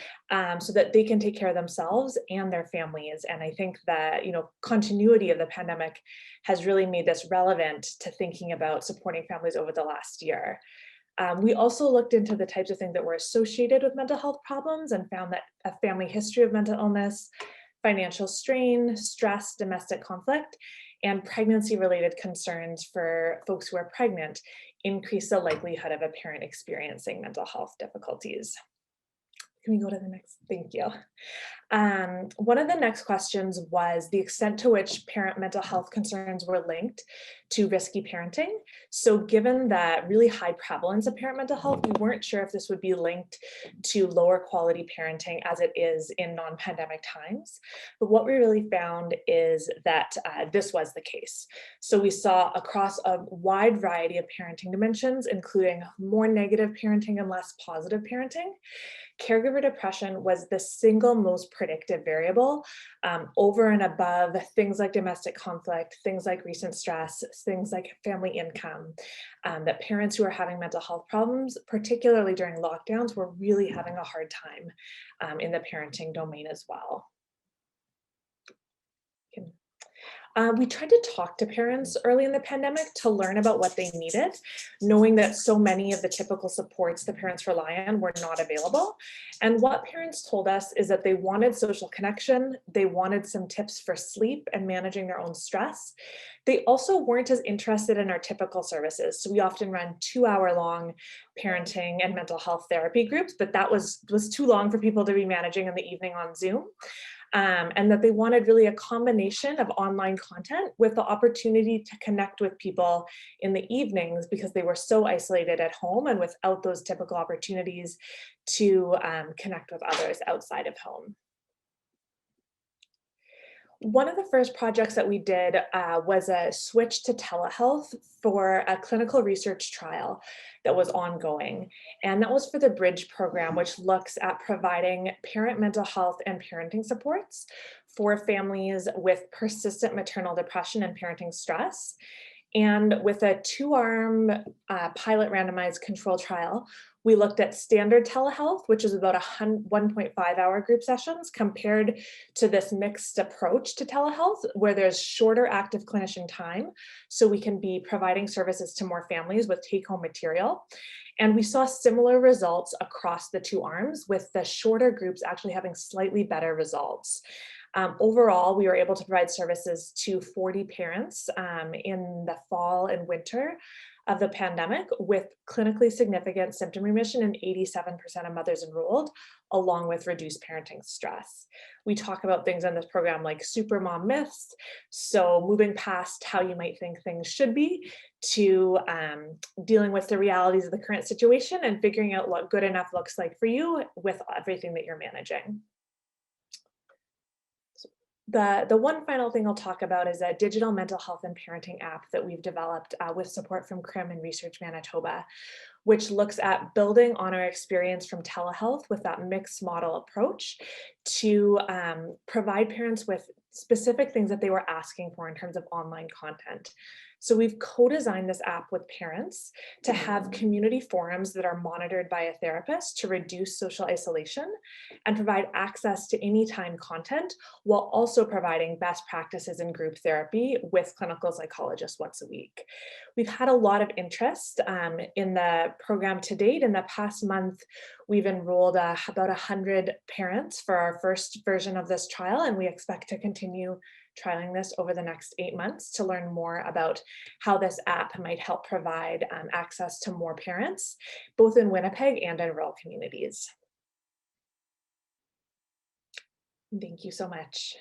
so that they can take care of themselves and their families. And I think that, continuity of the pandemic has really made this relevant to thinking about supporting families over the last year. We also looked into the types of things that were associated with mental health problems and found that a family history of mental illness, financial strain, stress, domestic conflict, and pregnancy-related concerns for folks who are pregnant increase the likelihood of a parent experiencing mental health difficulties. Can we go to the next? Thank you. One of the next questions was the extent to which parent mental health concerns were linked to risky parenting. So given that really high prevalence of parent mental health, we weren't sure if this would be linked to lower quality parenting as it is in non-pandemic times. But what we really found is that this was the case. So we saw across a wide variety of parenting dimensions, including more negative parenting and less positive parenting. Caregiver depression was the single most predictive variable over and above things like domestic conflict, things like recent stress, things like family income, that parents who are having mental health problems, particularly during lockdowns, were really having a hard time in the parenting domain as well. We tried to talk to parents early in the pandemic to learn about what they needed, knowing that so many of the typical supports the parents rely on were not available. And what parents told us is that they wanted social connection, they wanted some tips for sleep and managing their own stress. They also weren't as interested in our typical services. So we often run 2-hour-long parenting and mental health therapy groups, but that was too long for people to be managing in the evening on Zoom. And that they wanted really a combination of online content with the opportunity to connect with people in the evenings because they were so isolated at home and without those typical opportunities to connect with others outside of home. One of the first projects that we did was a switch to telehealth for a clinical research trial that was ongoing. And that was for the Bridge program, which looks at providing parent mental health and parenting supports for families with persistent maternal depression and parenting stress. And with a 2-arm pilot randomized control trial, we looked at standard telehealth, which is about 1.5-hour group sessions, compared to this mixed approach to telehealth, where there's shorter active clinician time, so we can be providing services to more families with take-home material. And we saw similar results across the 2 arms, with the shorter groups actually having slightly better results. Overall, we were able to provide services to 40 parents in the fall and winter of the pandemic with clinically significant symptom remission in 87% of mothers enrolled, along with reduced parenting stress. We talk about things in this program like supermom myths, so moving past how you might think things should be to dealing with the realities of the current situation and figuring out what good enough looks like for you with everything that you're managing. The one final thing I'll talk about is a digital mental health and parenting app that we've developed with support from CRIM and Research Manitoba, which looks at building on our experience from telehealth with that mixed model approach to provide parents with specific things that they were asking for in terms of online content. So we've co-designed this app with parents to have community forums that are monitored by a therapist to reduce social isolation and provide access to anytime content while also providing best practices in group therapy with clinical psychologists once a week. We've had a lot of interest in the program to date. In the past month, we've enrolled about 100 parents for our first version of this trial, and we expect to continue trialing this over the next 8 months to learn more about how this app might help provide access to more parents, both in Winnipeg and in rural communities. Thank you so much.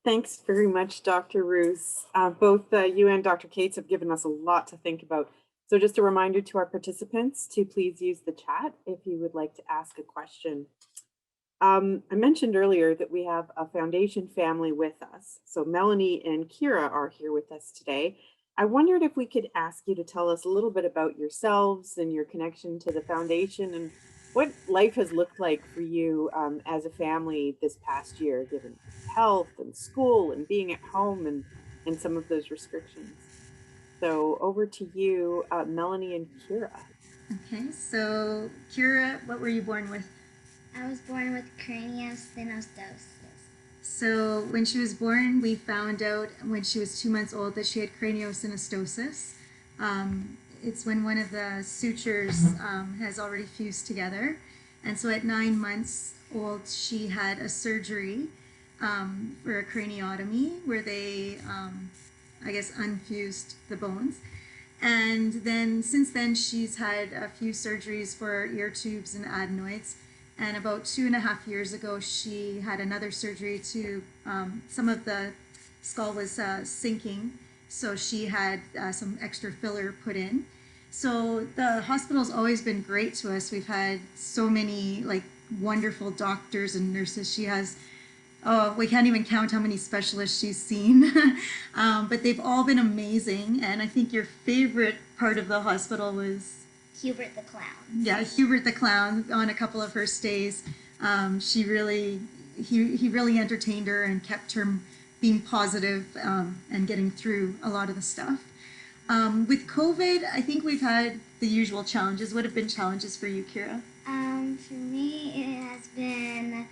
Thanks very much, Dr. Roos. Both you and Dr. Cates have given us a lot to think about. So just a reminder to our participants to please use the chat if you would like to ask a question. I mentioned earlier that we have a foundation family with us. So Melanie and Kira are here with us today. I wondered if we could ask you to tell us a little bit about yourselves and your connection to the foundation and what life has looked like for you as a family this past year, given health and school and being at home and some of those restrictions. So over to you, Melanie and Kira. Okay, so Kira, what were you born with? I was born with craniosynostosis. So when she was born, we found out when she was 2 months old that she had craniosynostosis. It's when one of the sutures has already fused together. And so at 9 months old, she had a surgery for a craniotomy where they, I guess, unfused the bones. And then since then, she's had a few surgeries for ear tubes and adenoids. And about 2.5 years ago, she had another surgery to, some of the skull was sinking. So she had some extra filler put in. So the hospital's always been great to us. We've had so many like wonderful doctors and nurses. She has, oh, we can't even count how many specialists she's seen. But they've all been amazing. And I think your favorite part of the hospital was Hubert the Clown. Yeah, Hubert the Clown on a couple of her stays. He really entertained her and kept her being positive and getting through a lot of the stuff. With COVID, I think we've had the usual challenges. What have been challenges for you, Kira? For me, it has been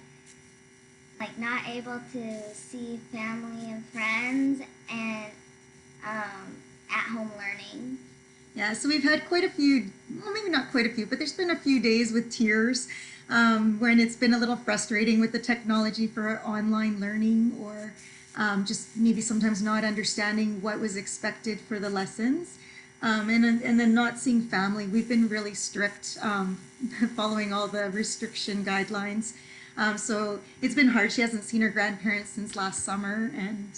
like not able to see family and friends and at-home learning. Yeah, so we've had quite a few, well, maybe not quite a few, but there's been a few days with tears when it's been a little frustrating with the technology for online learning or just maybe sometimes not understanding what was expected for the lessons. And then not seeing family. We've been really strict following all the restriction guidelines. So it's been hard. She hasn't seen her grandparents since last summer. And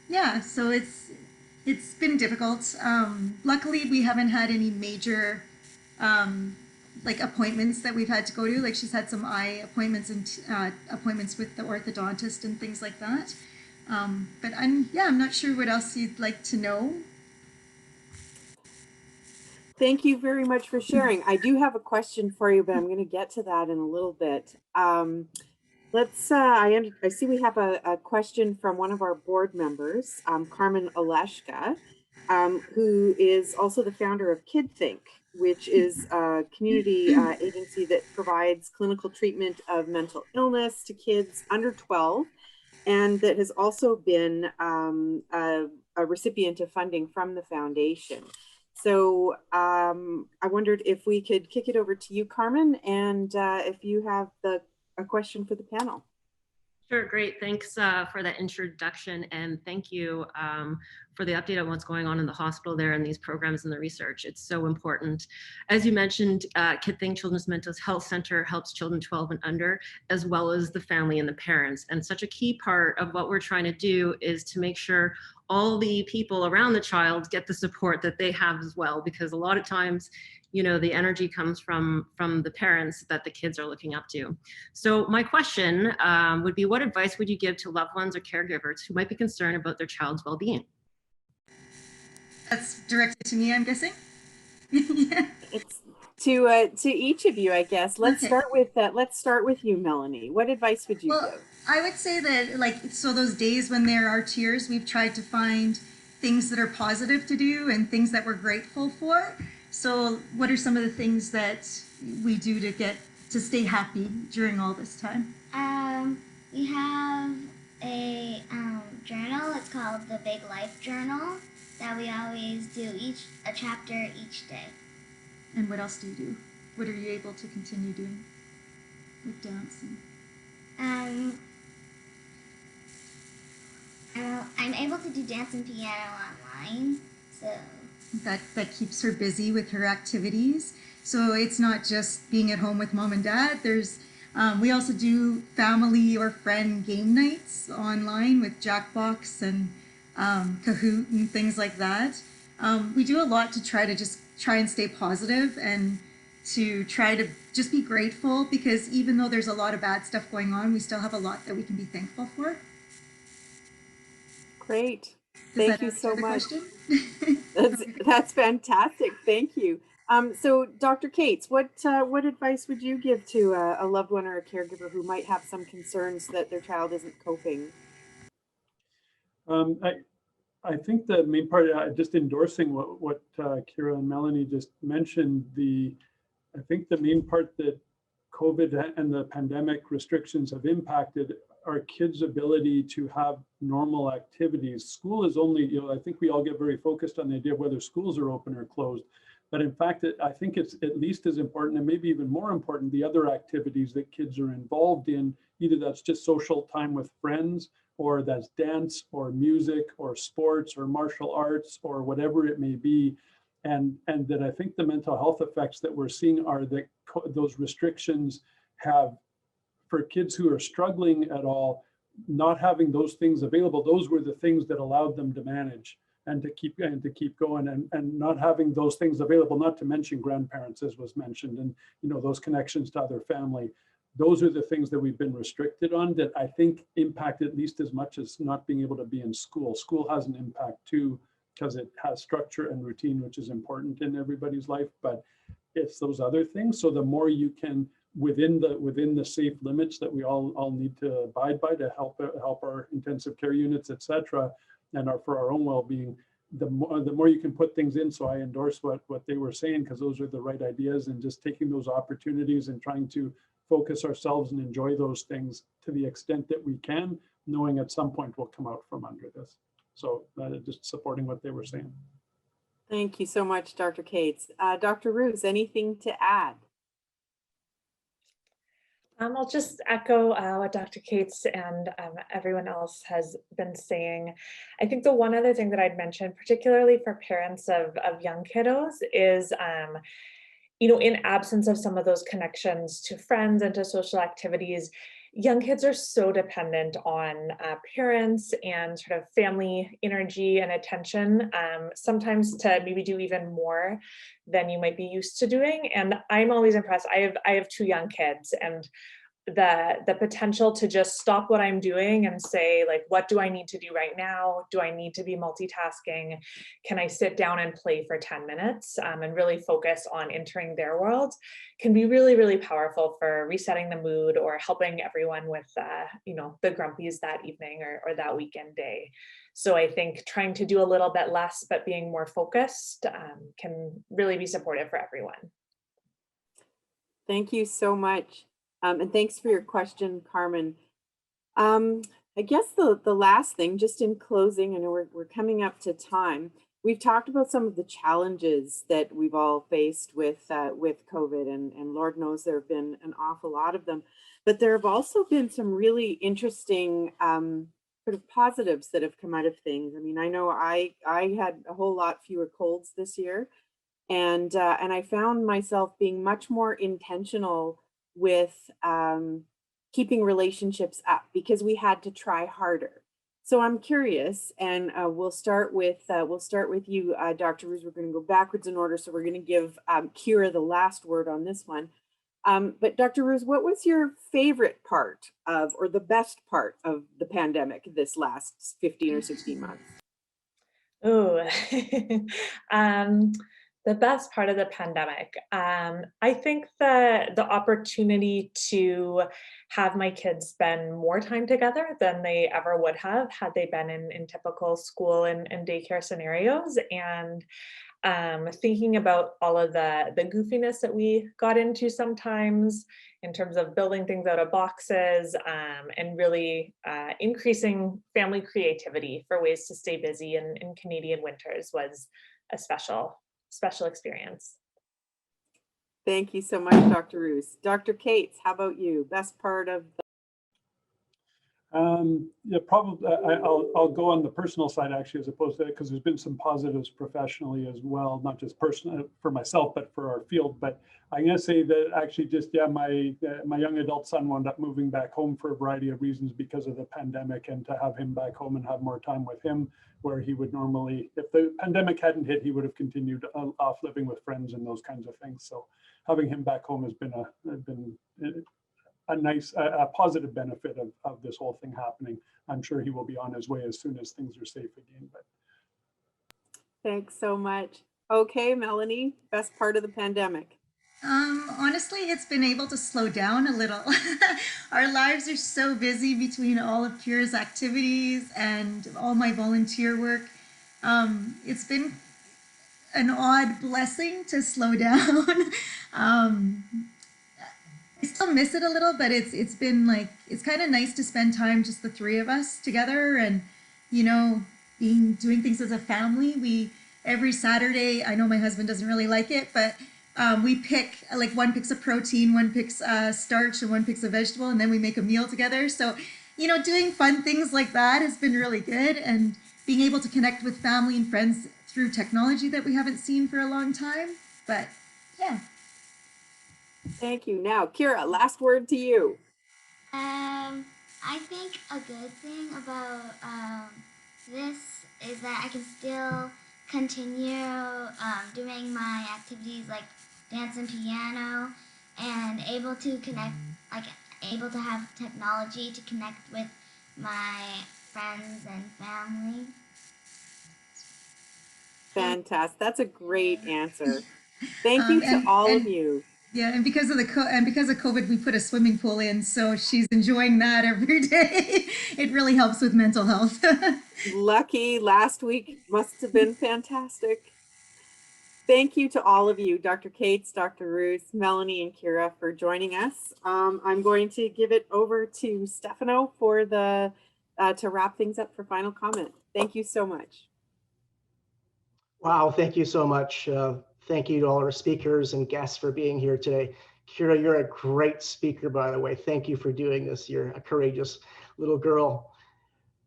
yeah, so it's been difficult. Luckily, we haven't had any major like appointments that we've had to go to. Like she's had some eye appointments and appointments with the orthodontist and things like that. But I'm not sure what else you'd like to know. Thank you very much for sharing. I do have a question for you, but I'm going to get to that in a little bit. Let's, I see we have a question from one of our board members, Carmen Oleshka, who is also the founder of KidThink, which is a community agency that provides clinical treatment of mental illness to kids under 12, and that has also been a recipient of funding from the foundation. So I wondered if we could kick it over to you, Carmen, and if you have a question for the panel. Sure, great. Thanks for that introduction, and thank you for the update on what's going on in the hospital there and these programs and the research. It's so important. As you mentioned, Kid Thing Children's Mental Health Center helps children 12 and under, as well as the family and the parents. And such a key part of what we're trying to do is to make sure all the people around the child get the support that they have as well, because a lot of times, you know, the energy comes from the parents that the kids are looking up to. So my question would be, what advice would you give to loved ones or caregivers who might be concerned about their child's well-being? That's directed to me, I'm guessing. Yeah. It's to each of you, I guess. Let's start with you, Melanie. What advice would you give? I would say that, like, so those days when there are tears, we've tried to find things that are positive to do and things that we're grateful for. So what are some of the things that we do to stay happy during all this time? We have a journal. It's called the Big Life Journal that we always do a chapter each day. And what else do you do? What are you able to continue doing with dancing? I'm able to do dance and piano online, so that keeps her busy with her activities. So it's not just being at home with mom and dad. There's we also do family or friend game nights online with Jackbox and Kahoot and things like that. We do a lot to try and stay positive and to try to just be grateful, because even though there's a lot of bad stuff going on, we still have a lot that we can be thankful for. Great. Thank you so much. That's fantastic. Thank you. So Dr. Cates, what advice would you give to a loved one or a caregiver who might have some concerns that their child isn't coping? I think the main part, just endorsing what Kira and Melanie just mentioned, I think the main part that COVID and the pandemic restrictions have impacted our kids' ability to have normal activities. School is only, I think we all get very focused on the idea of whether schools are open or closed. But in fact, I think it's at least as important, and maybe even more important, the other activities that kids are involved in. Either that's just social time with friends, or that's dance or music or sports or martial arts or whatever it may be. And that I think the mental health effects that we're seeing are that those restrictions have, for kids who are struggling at all, not having those things available. Those were the things that allowed them to manage and to keep going, and not having those things available, not to mention grandparents, as was mentioned, and those connections to other family. Those are the things that we've been restricted on that I think impact at least as much as not being able to be in school. School has an impact too, because it has structure and routine, which is important in everybody's life, but it's those other things. So the more you can, within the safe limits that we all need to abide by to help our intensive care units, et cetera, and for our own well-being, the more you can put things in. So I endorse what they were saying, because those are the right ideas, and just taking those opportunities and trying to focus ourselves and enjoy those things to the extent that we can, knowing at some point we'll come out from under this. So just supporting what they were saying. Thank you so much, Dr. Cates. Dr. Roos, anything to add? I'll just echo what Dr. Cates and everyone else has been saying. I think the one other thing that I'd mention, particularly for parents of young kiddos, is in absence of some of those connections to friends and to social activities, young kids are so dependent on parents and sort of family energy and attention, sometimes to maybe do even more than you might be used to doing. And I'm always impressed. I have 2 young kids, and the potential to just stop what I'm doing and say, like, what do I need to do right now? Do I need to be multitasking? Can I sit down and play for 10 minutes and really focus on entering their world? Can be really, really powerful for resetting the mood or helping everyone with, the grumpies that evening or that weekend day. So I think trying to do a little bit less, but being more focused can really be supportive for everyone. Thank you so much. And thanks for your question, Carmen. I guess the last thing, just in closing, I know we're coming up to time, we've talked about some of the challenges that we've all faced with COVID, and Lord knows there have been an awful lot of them. But there have also been some really interesting sort of positives that have come out of things. I mean, I know I had a whole lot fewer colds this year, and I found myself being much more intentional with keeping relationships up because we had to try harder. So I'm curious, and we'll start with you, Dr. Roos. We're going to go backwards in order, so we're going to give Kira the last word on this one. But Dr. Roos, what was your favorite part of, or the best part of the pandemic this last 15 or 16 months? Oh, the best part of the pandemic. I think the opportunity to have my kids spend more time together than they ever would have had they been in typical school and daycare scenarios. And thinking about all of the goofiness that we got into sometimes in terms of building things out of boxes, and really increasing family creativity for ways to stay busy in Canadian winters was a special experience. Thank you so much, Dr. Roos. Dr. Cates, how about you? Best part of the yeah, probably I'll go on the personal side actually, as opposed to, because there's been some positives professionally as well, not just personal for myself, but for our field. But I'm going to say that actually just, yeah, my young adult son wound up moving back home for a variety of reasons because of the pandemic, and to have him back home and have more time with him, where he would normally, if the pandemic hadn't hit, he would have continued off living with friends and those kinds of things. So having him back home has been a nice, positive benefit of this whole thing happening. I'm sure he will be on his way as soon as things are safe again. But thanks so much. Okay, Melanie, best part of the pandemic. Honestly, it's been able to slow down a little. Our lives are so busy between all of Kira's activities and all my volunteer work. It's been an odd blessing to slow down. I still miss it a little, but it's been like, it's kind of nice to spend time, just the three of us together, and doing things as a family. Every Saturday, I know my husband doesn't really like it, but we pick, like, one picks a protein, one picks starch, and one picks a vegetable, and then we make a meal together. So, doing fun things like that has been really good, and being able to connect with family and friends through technology that we haven't seen for a long time. But yeah. Thank you. Now, Kira, last word to you. I think a good thing about this is that I can still continue doing my activities like dance and piano, and able to connect, like able to have technology to connect with my friends and family. Fantastic. That's a great answer. Thank you to all of you. Yeah, and because of COVID, we put a swimming pool in, so she's enjoying that every day. It really helps with mental health. Lucky, last week must have been fantastic. Thank you to all of you, Dr. Cates, Dr. Roos, Melanie, and Kira, for joining us. I'm going to give it over to Stefano for to wrap things up for final comment. Thank you so much. Wow, thank you so much. Thank you to all our speakers and guests for being here today. Kira, you're a great speaker, by the way. Thank you for doing this. You're a courageous little girl.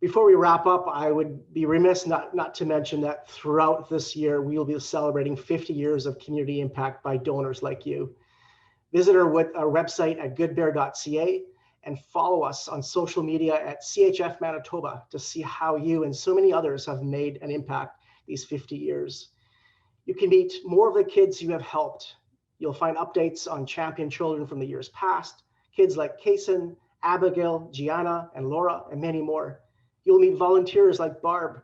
Before we wrap up, I would be remiss not to mention that throughout this year, we will be celebrating 50 years of community impact by donors like you. Visit our website at goodbear.ca and follow us on social media at CHF Manitoba to see how you and so many others have made an impact these 50 years. You can meet more of the kids you have helped. You'll find updates on champion children from the years past, kids like Kason, Abigail, Gianna, and Laura, and many more. You'll meet volunteers like Barb,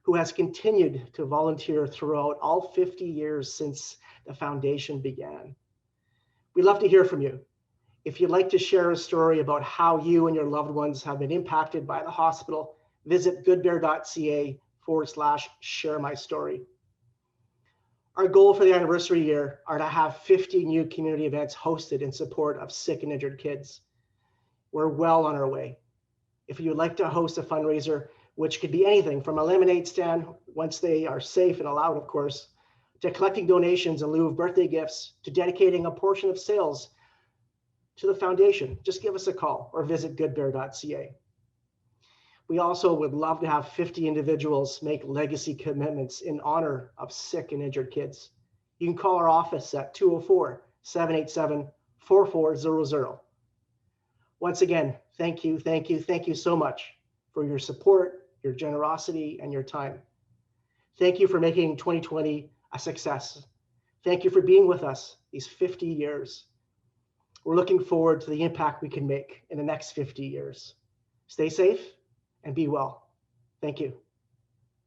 who has continued to volunteer throughout all 50 years since the foundation began. We'd love to hear from you. If you'd like to share a story about how you and your loved ones have been impacted by the hospital, visit goodbear.ca/share my story. Our goal for the anniversary year are to have 50 new community events hosted in support of sick and injured kids. We're well on our way. If you would like to host a fundraiser, which could be anything from a lemonade stand, once they are safe and allowed, of course, to collecting donations in lieu of birthday gifts, to dedicating a portion of sales to the foundation. Just give us a call or visit goodbear.ca. We also would love to have 50 individuals make legacy commitments in honor of sick and injured kids. You can call our office at 204-787-4400. Once again, thank you so much for your support, your generosity, and your time. Thank you for making 2020 a success. Thank you for being with us these 50 years. We're looking forward to the impact we can make in the next 50 years. Stay safe and be well. Thank you.